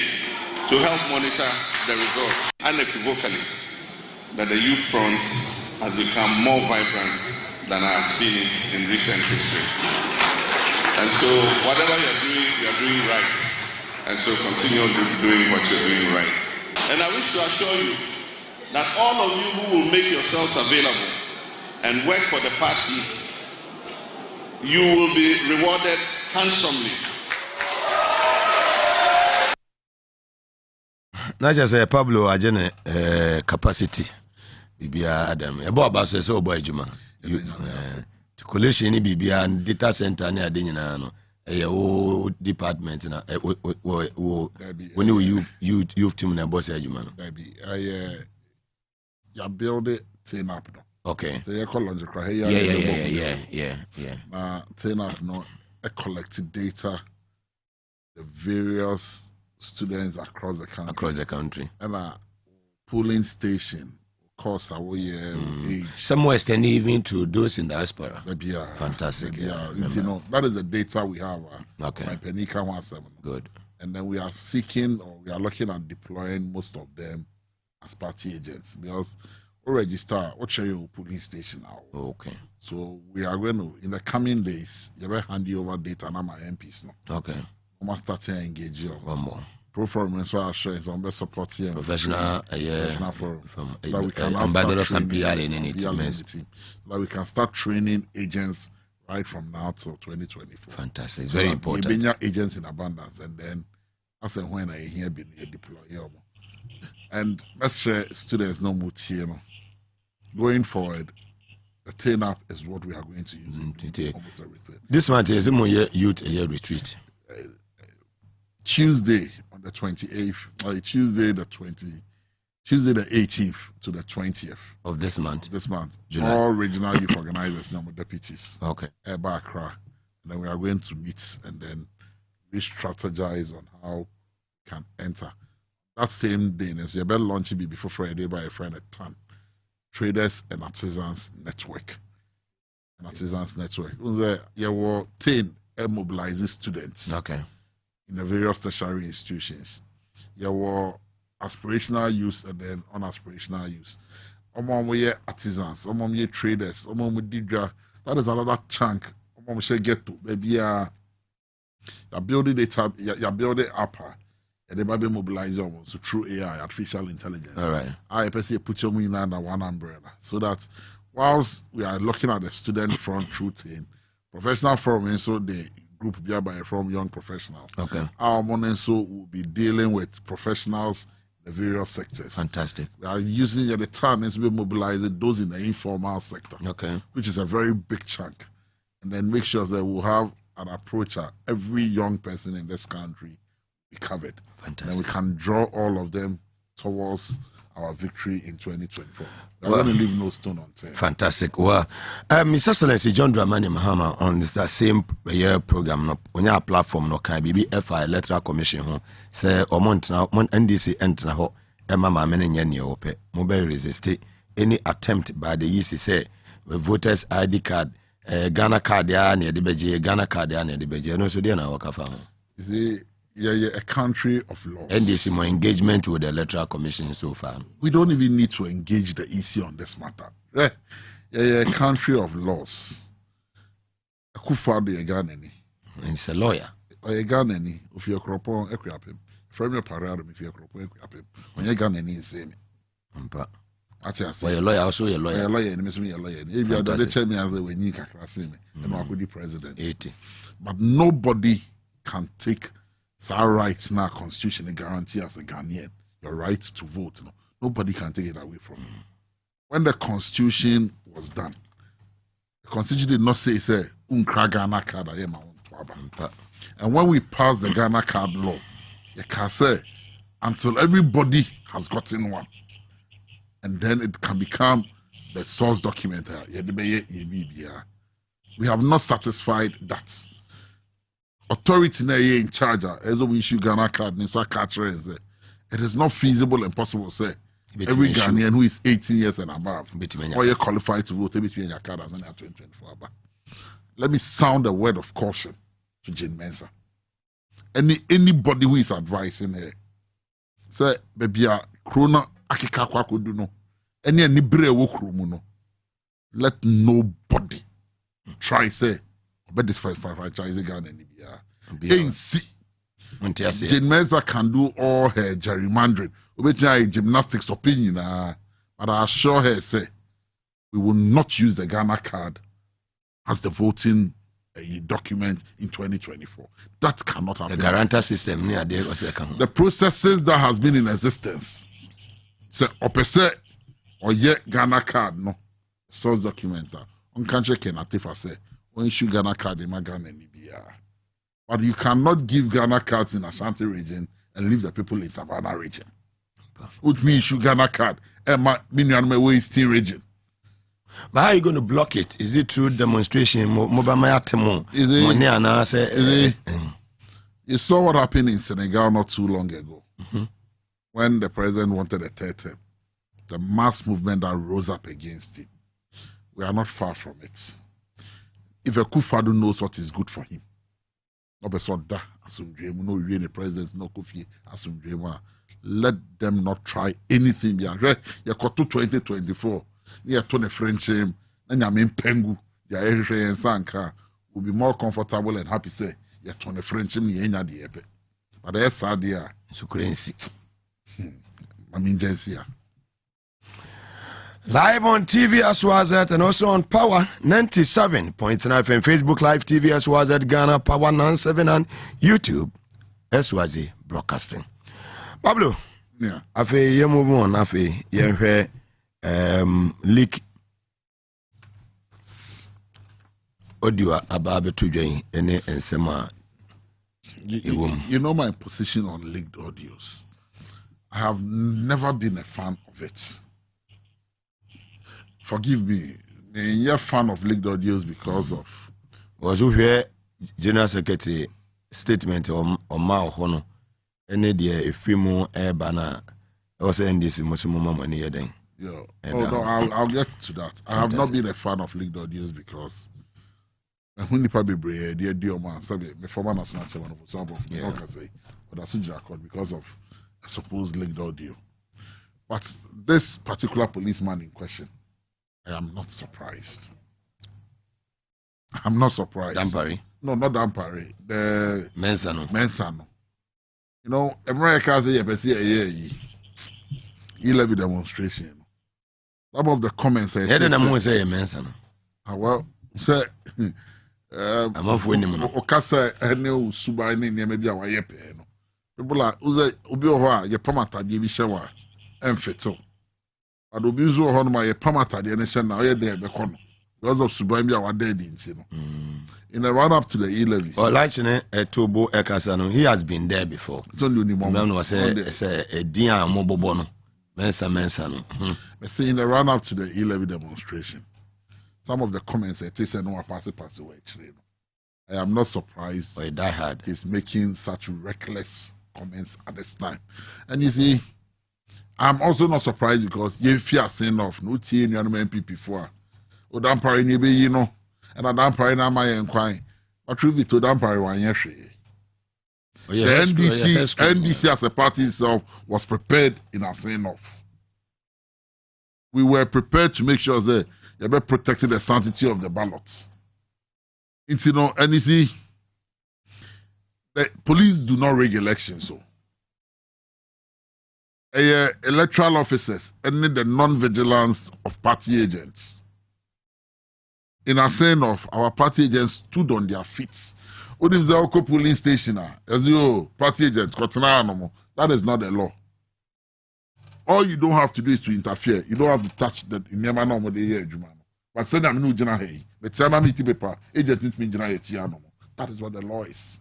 O: to help monitor the results. Unequivocally, that the youth front has become more vibrant than I have seen it in recent history. And so whatever you're doing right. And so continue doing what you're doing right. And I wish to assure you that all of you who will make yourselves available and work for the party, you will be rewarded handsomely.
E: Not just a Pablo Ajene capacity. Bibia Adam. Ebo abaso se obo adwuma. Collation ni bibia and data center ni ade nyina no. O department na when you youth team na boss adwuma no.
L: Baby, you build it turn up no.
E: Okay.
L: So you call logical.
E: Yeah.
L: Turn up no collected data the various students across the country. And a polling station. Course our age.
E: Some extend even to those in the diaspora. Fantastic.
L: You know, that is the data we have.
E: Okay.
L: My Penika 17.
E: Good.
L: And then we are seeking or we are looking at deploying most of them as party agents because we register your police station now.
E: Okay.
L: So we are going to in the coming days, you will hand you over data now my MPs now.
E: Okay.
L: We must start to engage you.
E: One more.
L: Performance so assurance on best support here.
E: Professional
L: forum.
E: From
L: that we can
E: ambassadors and PR in any team.
L: That we can start training agents right from now till 2024.
E: Fantastic. It's very important.
L: You agents in abundance, and then as and when I hear be deploy. And let's share students no more here. Going forward, the turn up is what we are going to use in almost everything.
E: This month is more youth retreat.
L: Tuesday on the 28th, Tuesday the 18th to the 20th
E: of this month.
L: July. All regional youth organizers, number deputies.
E: Okay.
L: Eba Accra. And then we are going to meet and then re-strategize on how we can enter. That same day, you better launch it before Friday by a friend at 10. Traders and Artisans Network. You were 10 mobilizing students.
E: Okay.
L: In the various tertiary institutions. There were aspirational use and then unaspirational use. Among artisans, among traders, among that is another chunk. Among get to maybe you're building it up, you're building up and they might be mobilized almost through AI, artificial intelligence.
E: All right.
L: I personally put your money under one umbrella. So that whilst we are looking at the student front through team, professional forum and so they group by from young professionals.
E: Okay.
L: Our money so will be dealing with professionals in the various sectors.
E: Fantastic.
L: We are using the time to be mobilizing those in the informal sector.
E: Okay.
L: Which is a very big chunk. And then make sure that we'll have an approach that every young person in this country be covered.
E: Fantastic.
L: And we can draw all of them towards our victory in 2024. We're going to leave no stone unturned.
E: Fantastic. Well, Mr. Excellency John Dramani Mahama on this same year program on our platform no can be FI Electoral Commission say omont na NDC entra ho ema ma mene nya ne ope mobile resist any attempt by the EC say voters ID card Ghana card ya na de beje Ghana card ya na de beje no so dey na waka fa ho.
L: You see, you're a country of laws.
E: NDC more engagement with the Electoral Commission so far.
L: We don't even need to engage the EC on this matter. You're a country of laws. Akufo-Addo Ghanaian.
E: He's a lawyer.
L: ɔyɛ Ghanani ofi Ekropon ekuapem from your parade if you ekuapem ɔnyɛ Ghanani nsɛm
P: mpa
L: ati ase
P: ɔyɛ lawyer also yɛ lawyer
L: ni mesome yɛ lawyer ni ebi ado de kyɛ me as we nyi kakra se me and akodi president
P: 80
L: but nobody can take our rights now constitution guarantee as a Ghanaian your right to vote no nobody can take it away from you. When the constitution was done the constitution did not say unkra Ghana card I am and when we passed the Ghana card law you can say until everybody has gotten one and then it can become the source document. We have not satisfied that. Authority in charge as we issue Ghana card, it is not feasible and possible say every Ghanaian who is 18 years and above or you qualified to vote between your card and 2024. Let me sound a word of caution to Jane Mensah. Anybody who is advising her say baby a krona akika kwa kodu no any bre wo kromu no let nobody try say but this franchise Ghana ni bia Jane Mensah can do all her gerrymandering obetnya gymnastics opinion but I assure her say we will not use the Ghana card as the voting document in 2024. That cannot happen.
P: The guarantor system
L: the processes that has been in existence say opese or yet Ghana card no source document on country can atifa say when issue Ghana card in Ghana Nibia. But you cannot give Ghana cards in Ashanti region and leave the people in Savannah region. Which means issue Ghana card and my Eastern region.
P: But how are you going to block it? Is it through demonstration?
L: You saw what happened in Senegal not too long ago. When the president wanted a third term. The mass movement that rose up against him. We are not far from it. If a Kufadu knows what is good for him, the president, no Kofi, let them not try anything. You got to 2024. Near Tony French, and I mean Pengu, the Irish and Sanka will be more comfortable and happy. Say, you're Tony French, me and the epe. But that's sad, dear.
P: So crazy.
L: I mean, Jensia.
K: Live on TV as was at and also on Power 97.9 FM, Facebook Live TV as was at Ghana Power 97 and YouTube as was broadcasting. Pablo,
L: yeah.
K: Afe you move on. Afe you leak audio about between any and sema.
L: You know my position on leaked audios. I have never been a fan of it. Forgive me, I'm a fan of leaked audios because of.
P: Was you hear General Secretary statement or Mao Hono? Any dear a few more air banner was in this Muslim money then.
L: Yeah. No, I'll get to that. I have not been a fan of leaked audios because when the public dear man, the former national chairman of some of say, but that's because of a supposed leaked audio. But this particular policeman in question, I am not surprised. I'm not surprised.
P: Dampari?
L: No, not Dampari. The
P: Mensano.
L: You know, America say he levy demonstration. Some of the comments I
P: say Mensano.
L: Well, say
P: I'm off winning.
L: Okasa ene suba ene ne maybe awaye pe no. People are obi ho a ye pamata de bi hyewa emfeto. Adobi nso ho no ma ye pamata de ne hye na oye de be kono. Because of suba bi awade di nti no. In the run up to the E-levy.
P: Oh, like Tobo Ekasano, he has been there before.
L: It's only the moment.
P: Was a dear Mobobono. Mensano.
L: See, in the run up to the E-levy demonstration, some of the comments they say no pass away. I am not surprised.
P: Or die hard.
L: He's making such reckless comments at this time. And you see, I'm also not surprised because you fear saying off no tea in your MP before. O Dampari nibe you know. And I Dampari na my inquiry. But truth be told, Dampari one year. The NDC as a party itself was prepared in our saying off. We were prepared to make sure that you better protected the sanctity of the ballots. It's, you know, and you see, The police do not rig elections, so. Electoral officers and the non-vigilance of party agents. In a saying of our party agents stood on their feet. What is the polling station? As you party agents, that is not the law. All you don't have to do is to interfere. You don't have to touch the never know what they hear. But send them no jena hey. But send them paper. Agent needs me jena. That is what the law is.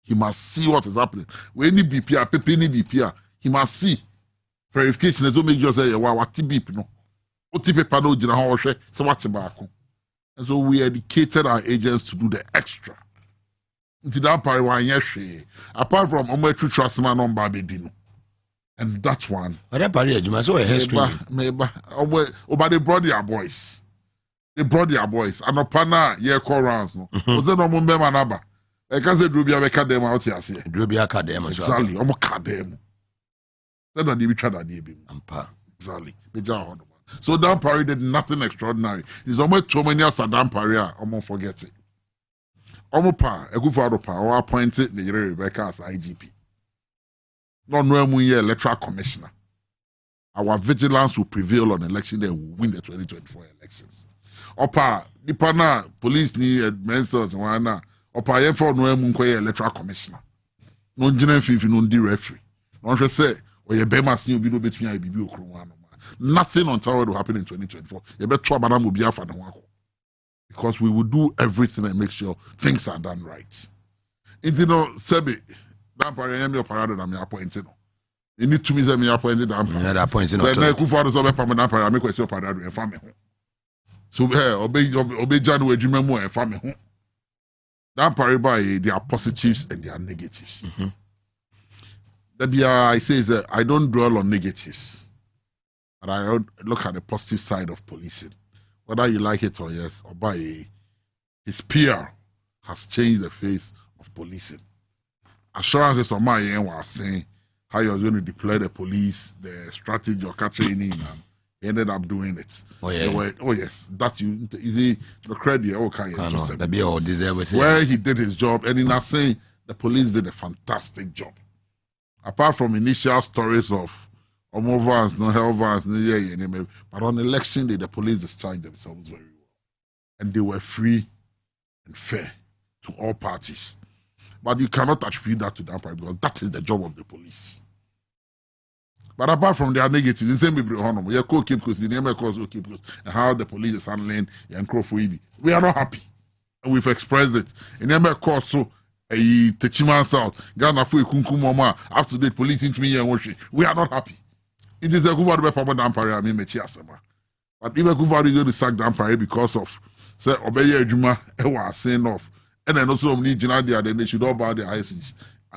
L: He must see what is happening. When any BPR, people any BPR, he must see. Verification is what make you say, "Wow, what beep no? What paper no jena how she? So what's back?" And so we educated our agents to do the extra. Into that part one yes, apart from true trust man on Babedino. And that one.
P: But that part you so a history.
L: But they brought their boys. They brought their boys. And upana year call rounds no. Was there no mumbe manaba? I can say Drubia make them out here.
P: Drubia kadem.
L: Exactly. Almost kadem. Then I did try that DB. Exactly. So Dan Parry did nothing extraordinary. It's almost too many as a Dan Parry. I'm gonna forget it. Omopa, a good father, or appointed the Rebecca as IGP. No, electoral commissioner. Our vigilance will prevail on election day. Will win the 2024 elections. Opa, the partner police need ministers and wana. Opa, ye for no electoral commissioner. No general fee, no referee. No just say, or ye be mas new bido between IBB okruwano. Nothing untoward will happen in 2024. You better try Madam Ubia for the one. Because we will do everything and make sure things are done right. You know, Sebi, Dan Parry, I'm your parade, I'm appointed. You need to me, I'm appointed. I'm appointed. Then I could follow some permanent parade, I make your parade and family. So, obey January, you remember, and family. Dan Parry, there are positives and there are negatives. I say that I don't dwell on negatives, but I look at the positive side of policing. Whether you like it or yes, or by his PR has changed the face of policing. Assurances on my end were saying how you was going to deploy the police, the strategy of capturing in, and he ended up doing it. Oh yeah. Yes, that you see the credit. Okay, where he did his job, and in saying the police did a fantastic job. Apart from initial stories of vans, no hell vans, but on election day, the police discharged themselves very well. And they were free and fair to all parties. But you cannot attribute that to Dan Parry because that is the job of the police. But apart from their negatives, the same people and how the police is handling we are not happy. And we've expressed it. In the course, so Techiman South, Ghana Fui Kunkumoma, up to date police into me and we are not happy. It is a good word for Dan Parry, I mean, but even good word is going to sack Dan Parry because of, say, Obey Juma, was saying off. And then also, need Jinadia, then they should all bow their eyes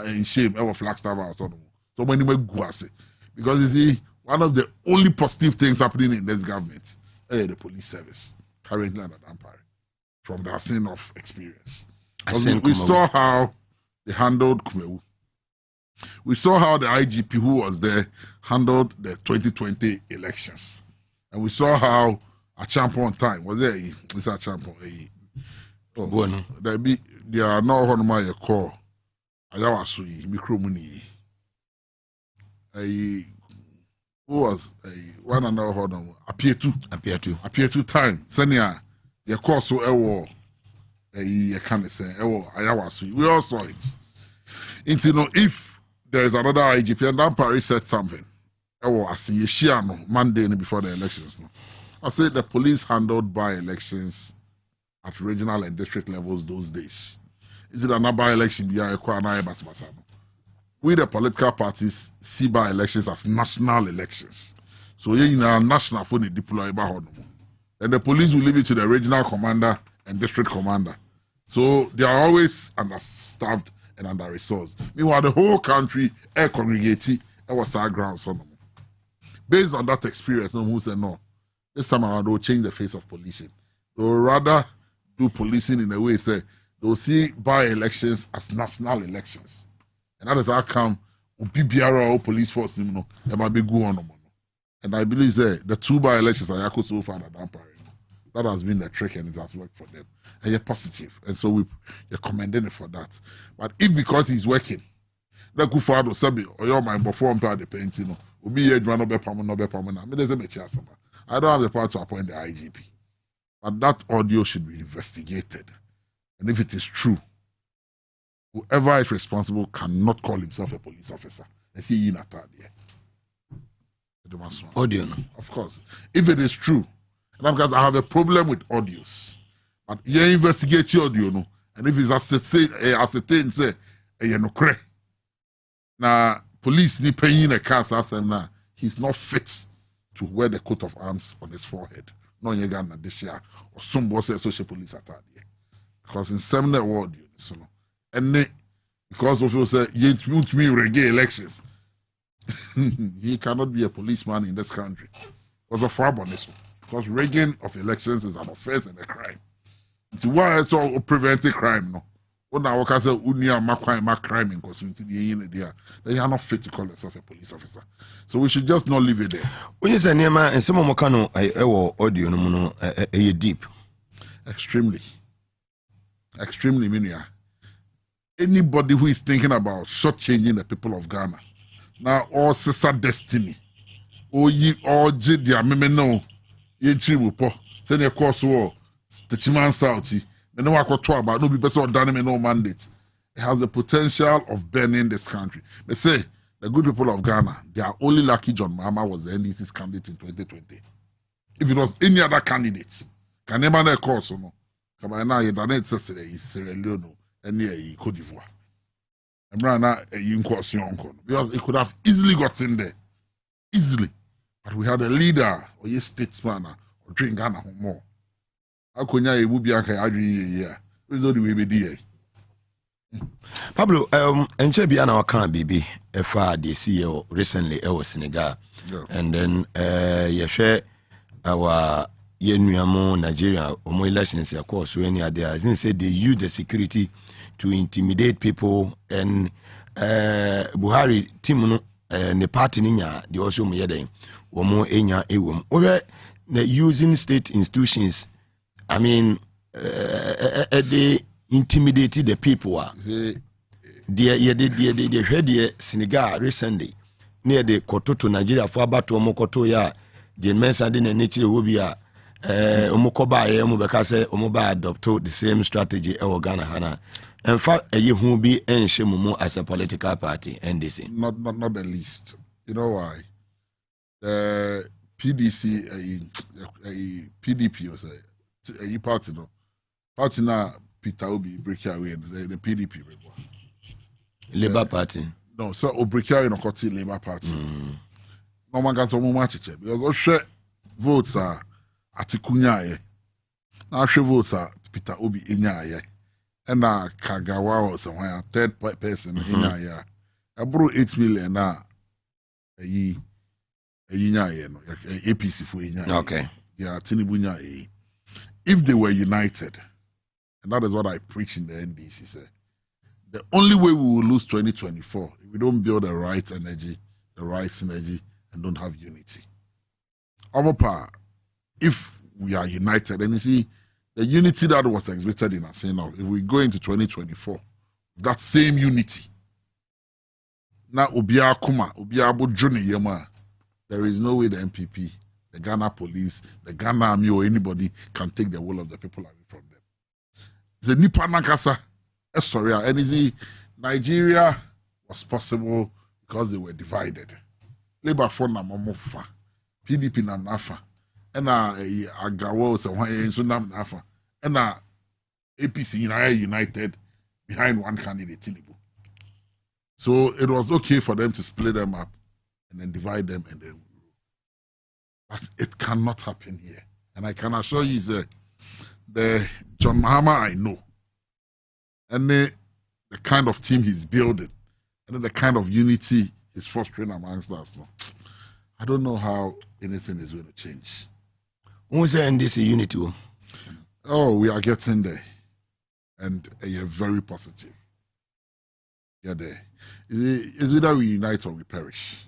L: in shame, ever Flagstaff or so. So many make guase. Because you see, one of the only positive things happening in this government is the police service, currently under Dan Parry, from the scene of experience. We saw how they handled Kumewu. We saw how the IGP who was there handled the 2020 elections. And we saw how a champion time was there. It's a champion. There are no one my call. Ayawasui, Mikromuni. Who was one and all hold on. Appear to time. Senia, your course so a can't say Ayawasui. We all saw it. If there is another IGP, and Dan Parry said something. I see Shiano Monday before the elections. I said the police handled by-elections at regional and district levels those days. Is it another by-election? We, the political parties, see by-elections as national elections. So, national for the deployable. And the police will leave it to the regional commander and district commander. So, they are always understaffed and under-resourced. Meanwhile, the whole country air congregating was our grounds on them. Based on that experience, no one said no. This time around, they'll change the face of policing. They'll rather do policing in a way, say, they'll see by-elections as national elections. And that is how come PBR or police force, there might be good on them. And I believe that the two by-elections are so far that Dan Parry. That has been the trick, and it has worked for them. And you're positive, and so we're commending it for that. But if because he's working, that could father sabi or your mind before the painting, will be a no be permanent. I don't have the power to appoint the IGP, but that audio should be investigated, and if it is true, whoever is responsible cannot call himself a police officer. I see you not there.
P: Audio,
L: of course. If it is true, and because I have a problem with audios, but you investigate your audio, no, and if it's ascertained, say, you know, now police need paying a cast as now he's not fit to wear the coat of arms on his forehead. No, you got this year or somebody say social police attack there, because in some world, you know, and because of you say you want me reggae elections. He cannot be a policeman in this country because of Fabonis. Because rigging of elections is an offense and a crime. It's why it's all preventing crime. No, when I say unia crime in they are not fit to call themselves a police officer. So we should just not leave it there.
P: When you say Nema and some of Mokano audio no deep. Extremely
L: Minia. Anybody who is thinking about shortchanging the people of Ghana. Now all sister destiny. Oh ye all jid ya no ye tribu po. Send your course war the Chiman Southie. Me no wako talk about no be person done me no mandate. It has the potential of burning this country. They say the good people of Ghana, they are only lucky John Mahama was the NDC's candidate in 2020. If it was any other candidate, can never know course or no. Come on now, you done it yesterday is Sierra Leone and near Cote d'Ivoire. Because it could have easily gotten there. Easily. But we had a leader or a statesman or drink Ghana more. How could you be a year?
P: Pablo, and Chebiana can't be FR the CEO recently was Senegal. And then you share our Yenuamo Nigeria or elections, of course, when you are there. As I said, they use the security to intimidate people, and Buhari Timuno the party ninya the also meyede womo enya ewom or using state institutions. I mean they intimidated the people. They heard the Senegal recently near the Kototo Nigeria for about to Mokoto ya the mensa din nature will be a Omokoba Omobekase Omoba adopt the same strategy Ghana Hana. In fact, you will be Enshemumu as a political party, NDC.
L: Not the least. You know why? The PDC, PDP, or a party, no. Party now, Peter Obi break away the PDP.
P: Labour Party.
L: No, so Obrikari no Koti Labour Party. No one can say much because all share votes are Atikunya. Now share votes are Peter Obi Inya. And Kagawa or somewhere, third person in here. I brought 8 million now. APC for Inya.
P: Okay.
L: Yeah, Tinibunya. If they were united, and that is what I preach in the NDC, say, the only way we will lose 2024 if we don't build the right energy, the right synergy, and don't have unity. Our power, if we are united, and you see, the unity that was exhibited in Arsenal, if we go into 2024, that same unity. Now, Obia Kuma, Obia Bojuni Yema, there is no way the MPP, the Ghana police, the Ghana army, or anybody can take the will of the people away from them. The Nipa Nakasa, sorry, and you see, Nigeria was possible because they were divided. Labour for Namamofa, PDP Namafa. And Agawo so Nafa and APC united behind one candidate Tinubu. So it was okay for them to split them up and then divide them and then. But it cannot happen here. And I can assure you the John Mahama I know and the kind of team he's building and then the kind of unity he's fostering amongst us. I don't know how anything is going to change.
P: Who's in this unity?
L: Oh, we are getting there. And you're very positive. You're there. It's either we unite or we perish.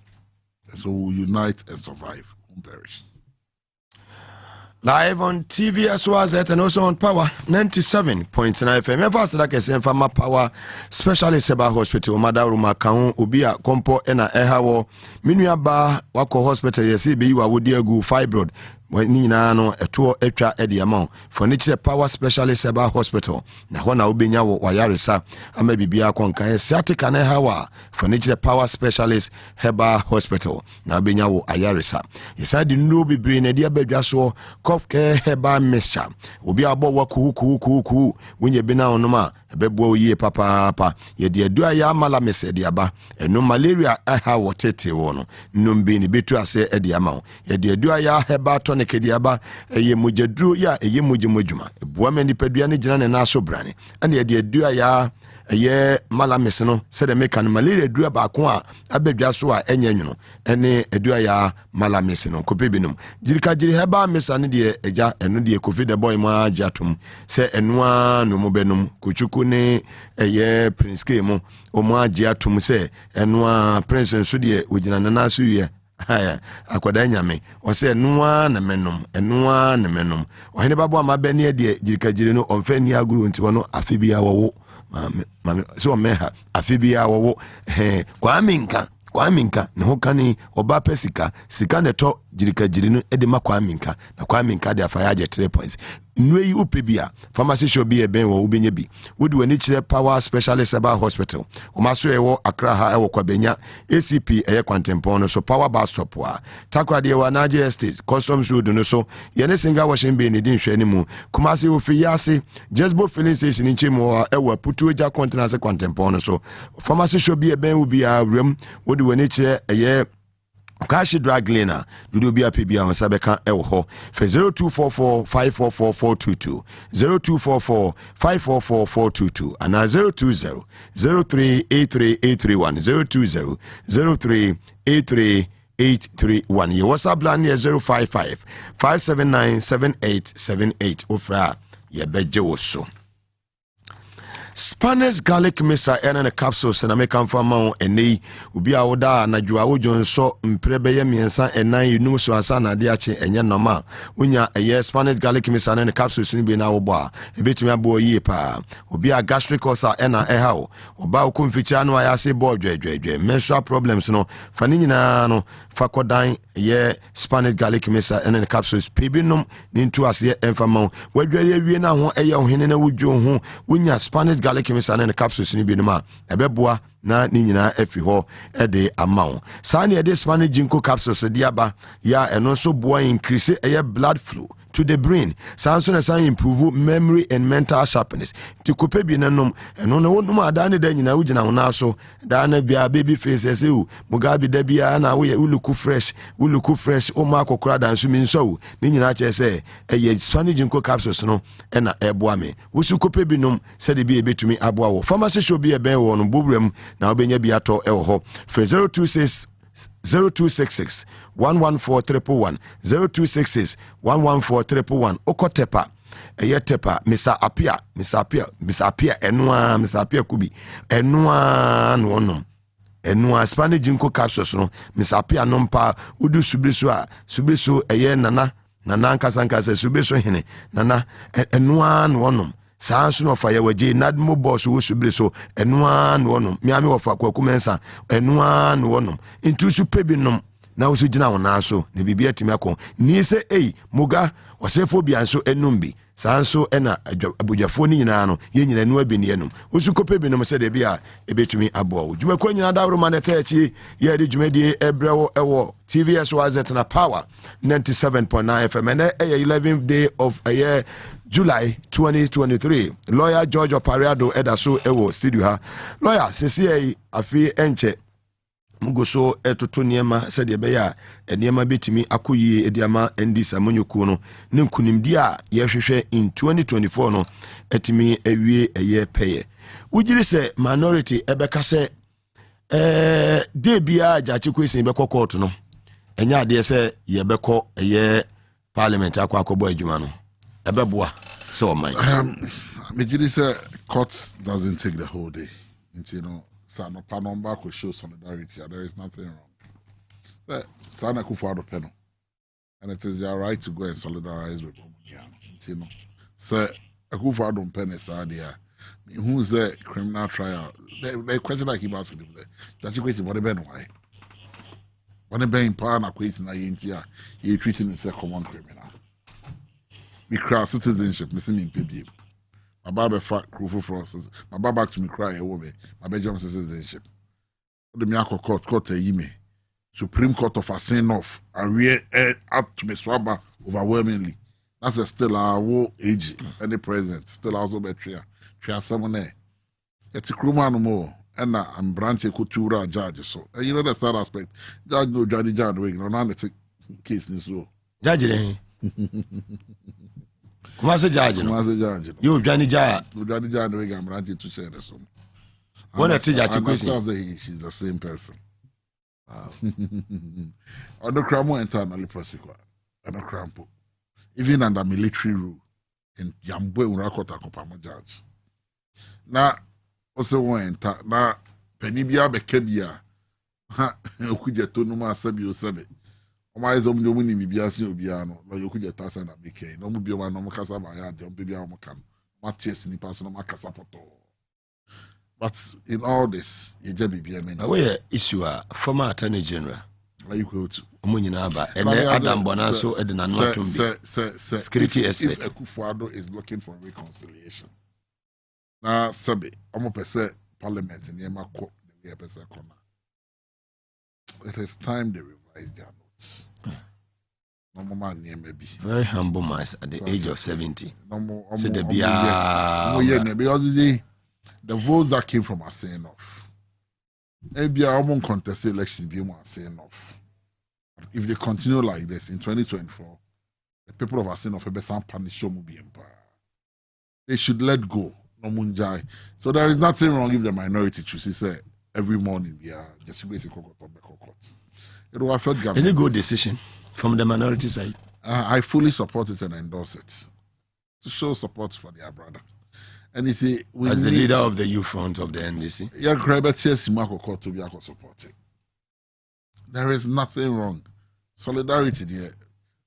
L: And so we'll unite and survive, won't perish.
P: Live on TV as well as and also on Power 97.9 FM. Ever so like I say, Fama Power Specialist Seba Hospital, Madaruma Kaun, Ubia, Kompo, Ena Ehawo, Minua Ba, Wako Hospital, Yesi, Biwa, Wudiagu, Fibroid. Ni na no eto etwa ediamon for nature power specialist Seba Hospital na ho na obenya wo wayaresa ama bibia konkan sciatica na hawa for nature power specialist Heba Hospital na obenya wo ayaresa yesa di no bibiri na dia badwa so cough care Heba Maase obi abo waku wonye bi na onoma ebebo yie papa ye de adua ya mala Maase de aba eno malaria aha wo tete wo no nombi ni betu ase ediama ye de adua ya Heba tonic kediaba eye mujadru ya eye mujumujuma buama nipadua ne gina ne na so brane ane ye de adua ya eye mala Maase no se de meka no malaria adua ba ko a abadwa so a enya nwuno ene adua ya mala Maase no kopebinum jirika jiri Heba Maase ne de eja eno de covid the boy ma ajatum se enwa no mobenum kuchuku ne eye prince k mu o ma ajatum se enwa prince nso de ogina na so wie haya akwada nyame wose enua na menum ohene babo amabeni de jirikajire no omfani aguru nti wono afibia wowo mame so meha afibia wowo kwa minka ne ho kani oba pesika sika neto jirikajire no ede makwa minka na kwa minka de afaya je 3 points nwei upebia pharmacy shop bi eben wo ubenya bi wodi wani kire power specialist Seba Hospital o maso ewo Accra ha ewo kwabenya ACP eye kwantempon no so power bus stop wa takra de wa na estate customs road no so yene singa washing be ni din hwani mu kumase ofiyase Jesbo filling station nchemu ewo putuoja container kwantempon no so pharmacy shop bi eben wo bia rem wodi wani kire eye Kashi drag cleaner do be a PBA on Sabeka Elho for 0244 544422 0244 544422 and 020 038381 020 038381. Your WhatsApp line is 055 579 7878 ofra ye beje so. Spanish garlic mixer and a capsules and I make farmer and they will be out there na jua so mprebe ye miensa and nine you know so asana diache and yan normal when ya a yes Spanish garlic mixer and a capsules in be now bar a bit me a boy ye pa will be a gastric ulcer and a how or bow confichano I say boy menstrual problems no fanina no fakodine ye Spanish garlic mixer and a capsules pibinum into us ye and farmer where you now a young hinna would you who when ya Spanish garlic Maase and the capsules ni bi no ma ebeboa na ni nyina afi ho e de amawo sane e de Spanish ginkgo capsules de aba ya eno so boa increase blood flow to the brain sounds na san improve memory and mental sharpness ti kope bi nanom eno na wonum ada ne da nyina wugina ho na so da na bia baby face ese u Mugabe da bia na wo ye uluku fresh o ma kokora da nso mi nso ni nyina che se Spanish ginkgo capsules no e na eboa me wusu kope bi nom se de bi ebetumi aboa wo pharmacy shop bi e ben wo no bobrem na obenya bi ato e wo ho 0266 114 0266 114 okotepa tepa Mr. Apia enwa Mr. Apia kubi enwa no nom enwa Spanish ginkgo capsules no Mr. Apia no mpa udu subeso nana nkasa subeso hene nana enwa no nom sansu no fa ye waje nadmo boss wo subire so enwa no wonom miame wo fa kwakumensa enwa no wonom intu su pebinom na wo su gina wona so ne bibia timi akon ni se muga wasefo bia so enumbi sanso ena abujafo ni nyina no ye nyina nu abi ne enum wo su kopebinom se de bia ebetumi abo wo dwuma ko nyina dawro ma na tachi ye de dwumadi ebrewo ewo TVS was at na power 97.9 FM and 11th day of a year July 2023. Lawyer George Opariado Edaso Ewo studio ha. Lawyer sesi afi enche mugoso etoto niema said ebeya niema betimi akoyi ediama endi samonyoku no ne nkunimdi a yehwehwe in 2024 no etimi awie eye peye. Ujiri se minority ebeka se de bia jachi kwesi beko court no enya ade se yebeko eye parliament akwakobo adwuma no ebeboa so man
L: Mejidi say court doesn't take the whole day. You know, Sano Panomba could show solidarity. There is nothing wrong. Sana Kufuado Peno. and it is their right to go and solidarize with Omuniano. You know, so Akufo don't pennies idea. Who's the criminal trial? The question I keep asking them there. That you question what about why? What about in power na question na yentia? He treating him as a common criminal. We cross citizenship, missing in PB. My baba fat crew for us. My baba back to me cry a woman. My Belgium citizenship. The Miyako court a yime. Supreme Court of Assaying off. I read out to me swabba overwhelmingly. That's a still our war age and the president. Still also be tria someone there. It's a crew man more. And I'm branching couture judge. So you know the third aspect. Judge no judge wing. No, now it's a case in so.
P: Judge. Kumase judge. You Johnny Jar.
L: Johnny Jar the way I'm branching to share the song.
P: What a teacher
L: she's the same person. Wow. Other cramo internally prosecute. Other crampo. Even under military rule in Yambwe Urakota Kopamo judge. Now also one na penibia bekebia ha okuje to no ma sabi o sabe o ma ezo mdo muni bibia si obia no na okuje tasa na beke no mu bioma no mukasa ba ya de bibia o mukam ma ties ni paso no makasa poto. But in all this you just bibia men
P: away issue a former attorney general
L: you go to
P: omunyina ba ene Adam Bonaso edina no tumbi security expert
L: Akufo-Addo is looking for reconciliation. Na sabe omo pese parliament in Yema court the way pese corner. It is time they revise their notes. No man near maybe.
P: Very humble man at the age of 70.
L: So because the votes that came from are saying off. Maybe I won't contest the elections be more saying off. If they continue like this in 2024, the people of Asen of Ebesan punish will be in power. They should let go. So there is nothing wrong if the minority chooses every morning just basically court. It will affect government.
P: Is it a good decision from the minority side?
L: I fully support it and endorse it to show support for their brother. And you see,
P: as the leader of the youth front of the NDC,
L: to be supporting. There is nothing wrong. Solidarity there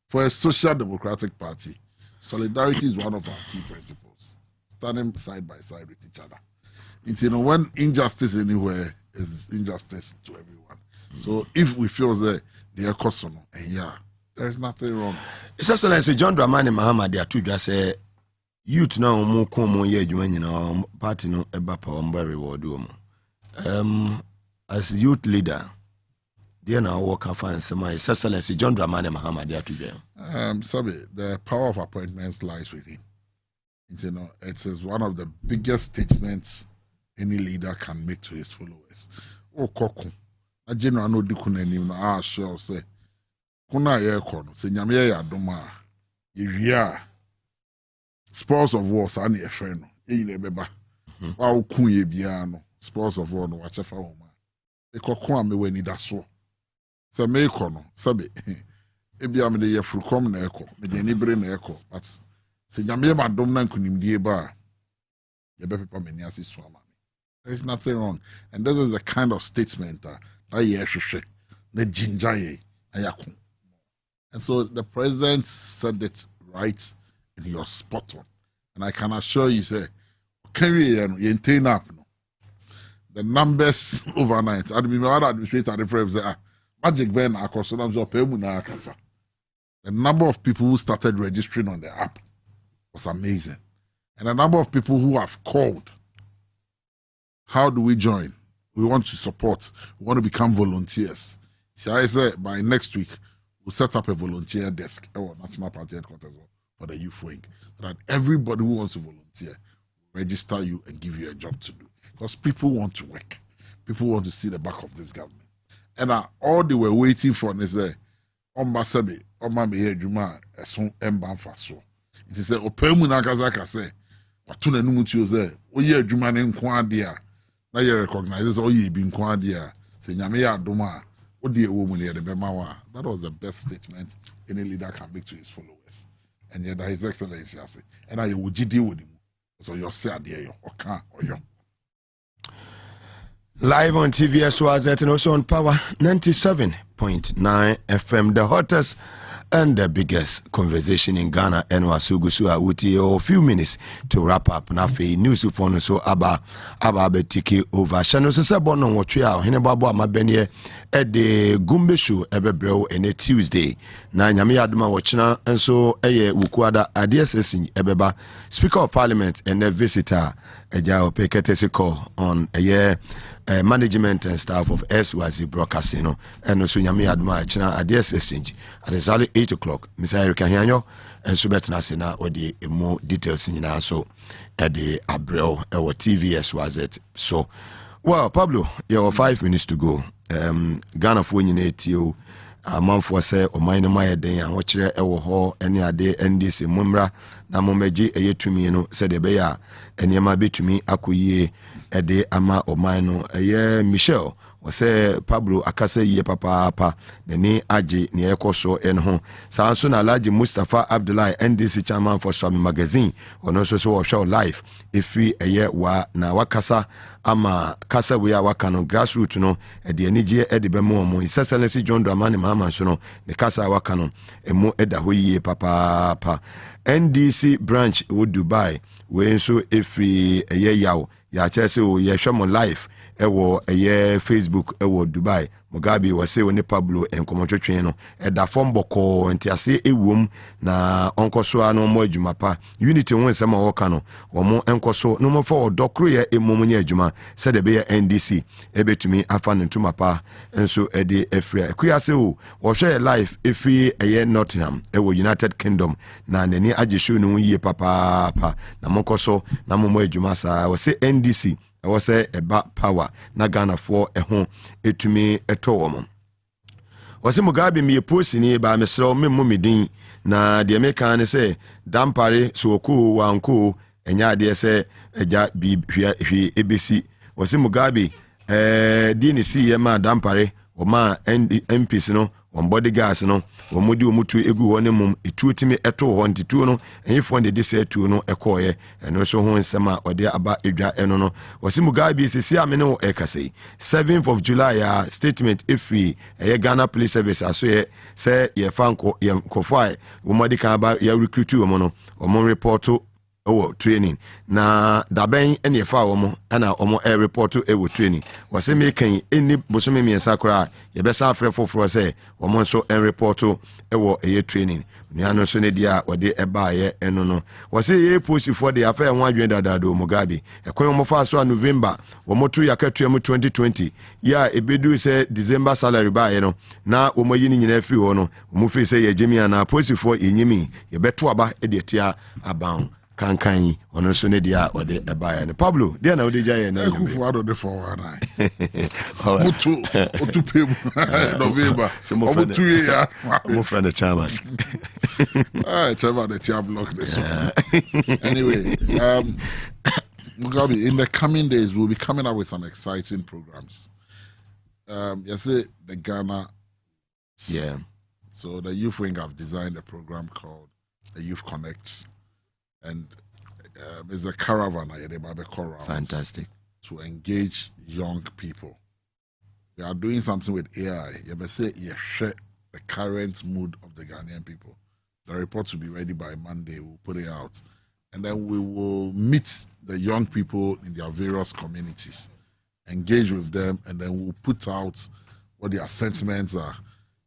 L: for a social democratic party. Solidarity is one of our key principles. Standing side by side with each other. It's, you know, when injustice anywhere is injustice to everyone. So if we feel that they are custom, and there is nothing wrong.
P: It's also like John Dramani Mahama, they are two just say youth now more common year you party no eba power reward. As youth leader, they are now working for and some His Excellency John Dramani Mahama, they are two
L: Sabi, the power of appointments lies with him. You know, it is one of the biggest statements any leader can make to his followers. Oh, Koku. A general no dikuna ni na sure say. Kuna ye kono. Se nyame ya doma. Ye spoils of war sa na efe no. E ne beba. Wa okun ye bia no. Spoils of war no wa chefa wo ma. E kokon ame wani da so. Se me kono. Sabe. E bia me de ye frukom na eko. Me de ni bre na eko. But se nyame ba dom na nkunimdie ba ye be pepa meni ase so ama. There is nothing wrong. And this is the kind of statement that and so the president said it right and he was spot on. And I can assure you, say, the numbers overnight. The magic ben the number of people who started registering on the app was amazing. And the number of people who have called. How do we join? We want to support. We want to become volunteers. So I said by next week, we'll set up a volunteer desk at our National Party headquarters for the youth wing, so that everybody who wants to volunteer will register you and give you a job to do. Because people want to work. People want to see the back of this government. And all they were waiting for is it is a now you recognize all you been quadia. Say Nyame Adoma. That was the best statement any leader can make to his followers. And yet His Excellency has it. And I would deal with him. So you're sad there, or can't or you.
P: Live on TVS was and also on Power 97.9 107.9 FM, the hottest and the biggest conversation in Ghana. And Wasugusu Awuti, a few minutes to wrap up. Nafi news phone so aba betiki over. Shano sese bono watria hene babo amabenye at the Gumbe show ebebreo ene Tuesday. Na nyame aduma wachina enso eye wukwada adiesesin ebeba Speaker of Parliament and the visitor eja opeketesi call on management and staff of SYZ Broadcasting and also nyame aduma achina adiesesin at exactly 8 o'clock. Mr. Eric Ahianyo and so better na odi more details nyina so at the Abreu or TV SYZ. So well, Pablo, you have 5 minutes to go. Ghana for you a month for say or mine my day and watch there ewo ho any ade NDC mumra na momeji eye tumi no said the beya and yama be to me akuye ede ama o mine eye Michelle say Pablo akase ye papa neni aje ne ekoso enho sanso na Alhaji Mustafa Abdullahi NDC chairman for Swami magazine ono so show life ifi eye wa na wakasa ama kasa we waka no grassroots no de anije de be mo His Excellency John Dramani Mahama so no ne kasa waka no emu eda ho yie papa NDC branch wo Dubai we nso efri eye yawo ya chese o ye hwemo life ewo eye Facebook ewo Dubai Mugabe wase woni Pablo enkomotwetwen no eda form boko ntiase ewom na onkoso ano mo adwuma pa unity won sema woka no wo enkoso no mo for odokro ye emom nya adwuma se de be ye NDC ebetumi afa ntuma pa enso ede efria kuyase o wo hwe life efi eye Nottingham ewo United Kingdom na nani ageshu no yie papa na monkoso na mo adwuma sa wase NDC I say about power na Ghana for ho etumi eto wo mo wase Mugabe me posini ba mesro memmo medin na de meka ne say dampare so oku wanko enya de say eja bi hwe ebesi wase Mugabe di ne si ye ma dampare o ma MPs no on bodyguards no wo modi wo mutu egu wo ne mum etu timi eto ho ntitu no enfo de say etu no ekoye eno so ho nsema ode aba edwa eno no wase Mugabe sisi amene wo ekasei 7th of July statement efi Ghana Police Service aso ye say ye fanko ye kofai wo modi kan ba ya recruit wo no wo report training na daben ene fa wo ana omo report training wase me kan eni bosome miensa kora ye be sa afre foforo se omo so report training nuano so ne dia wode eba ye eno no wase ye post for the affair ho adwen dadado Mugabe ekwen mo fa so November wo moto yakatuam 2020 ya ebedu se December salary ba ye no na wo mayi ni nyina free wo no mo free se ye jemia na post for enyimi ye beto aba e de tia aban kankan ono so ne dia ode ebaya ne Pablo dia na ode jaye na
L: kufu ado de for na otu pem November otu ya
P: mo friend the chairman
L: chairman the tia block this anyway Mugabe, in the coming days we'll be coming up with some exciting programs. You see the Ghana so the youth wing have designed a program called the Youth Connects. And it's a caravan.
P: Fantastic.
L: To engage young people. We are doing something with AI. You may say you share the current mood of the Ghanaian people. The report will be ready by Monday. We'll put it out. And then we will meet the young people in their various communities, engage with them, and then we'll put out what their sentiments are.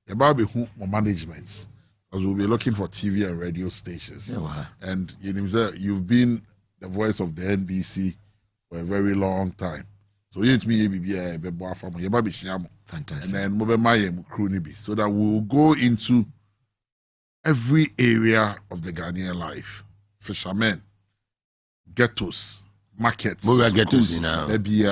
L: About the management. Because we'll be looking for TV and radio stations. And you've been the voice of the NDC for a very long time. So you me fantastic. And then so that we'll go into every area of the Ghanaian life. Fishermen, ghettos, markets,
P: ghettos now.
L: Maybe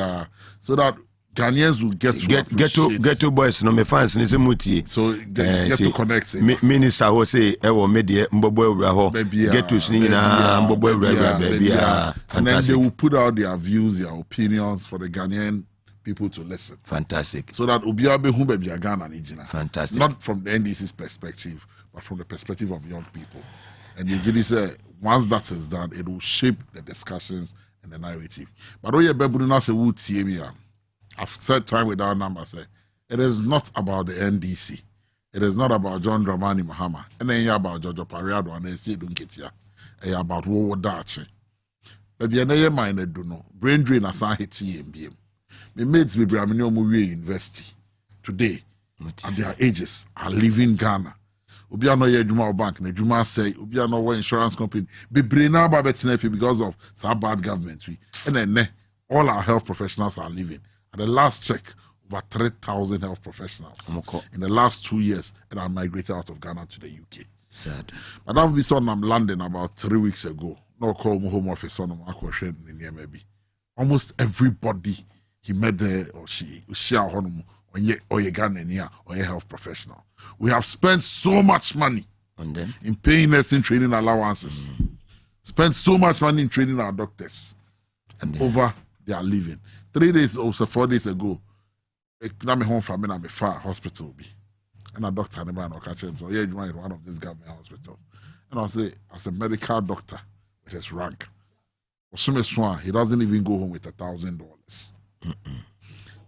L: so that Ghanaians will get
P: to boys no me fans ni se mutie
L: so get to connect
P: minister ho say e wo media mbobo ewura ho get to ni na mbobo ewura baby
L: and then they will put out their views, their opinions for the Ghanaian people to listen.
P: Fantastic.
L: So that obiabe hu baby Ghana ni jina.
P: Fantastic.
L: Not from the NDC's perspective but from the perspective of young people. And you really say once that is done it will shape the discussions and the narrative. But oye bebu na se wu tie me I've said time without number say It is not about the NDC. It is not about John Dramani Mahama. And then about Jojo Pariado and they don't get here. About what dachi. Baby, I mind do no. Brain drain as I hit TMBM. My mates be Bramino Muwe University today at their ages are leaving Ghana. Obiano ye Juma Bank, ne Juma say, Obiano insurance company, be brain now by because of some bad government. And then all our health professionals are leaving. At the last check, over 3,000 health professionals in the last 2 years and are migrated out of Ghana to the UK.
P: Sad.
L: But I've been son I'm London about 3 weeks ago. No call my home office on maybe. Almost everybody he met there or she share home or ye Ghanaian or ye health professional. We have spent so much money in paying nursing training allowances. Spent so much money in training our doctors. And over they are leaving. 3 days or 4 days ago, I'm home from me, I'm a far hospital. And a doctor and a man will catch him. So, yeah, you are one of these government hospitals. And I'll say, as a medical doctor, with his rank, he doesn't even go home with $1,000.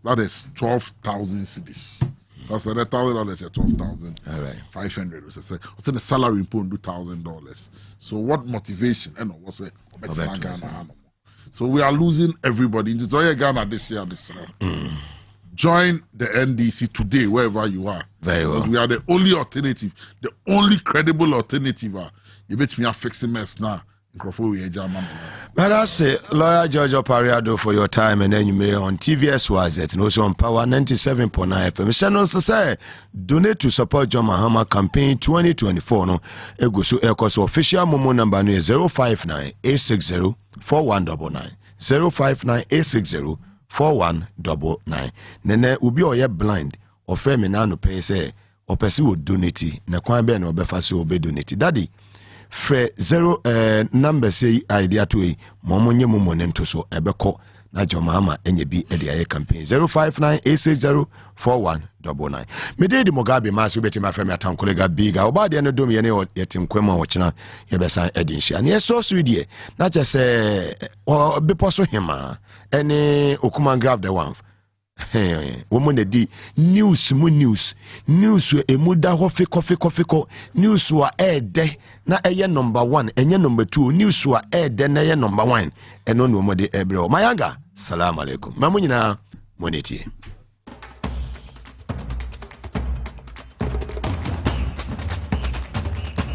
L: That is 12,000 cedis. That's $1,000 is 12,000. All right. 500. What's the salary in pound? $2,000. So what motivation? And what's it? So we are losing everybody. It's all Ghana this year. Join the NDC today, wherever you are.
P: Very well.
L: Because we are the only alternative, the only credible alternative. You bet me are fixing mess now.
P: But I say, Lawyer George Pariado, for your time, and then you may on TVS was it, and also on Power 97.9 FM. Send also say, donate to support John Mahama campaign 2024. No, Egusu Ekos official Momo number is 059-860-4199. 059-860-4199. Nene ubi oye blind or frame na no pay say or person will donate na kwan be no befa so obe donate. Daddy fre 0 number say idea to e momonye momonento so ebeko na Jomama enye bi e dey campaign 059-860-4199. Me dey di Mugabe Maase beti ma frame atan kolega biga oba de no dom ye ne yetim kwema wo kina ye besan edin hia na so so die na che say o be poso hima ene okuman grab the one woman di news emu da ho fiko news wa ede na eye number 1 enye number 2 news wa ede na eye number 1 eno no mo de ebre mayanga salam alaikum mamunyina moneti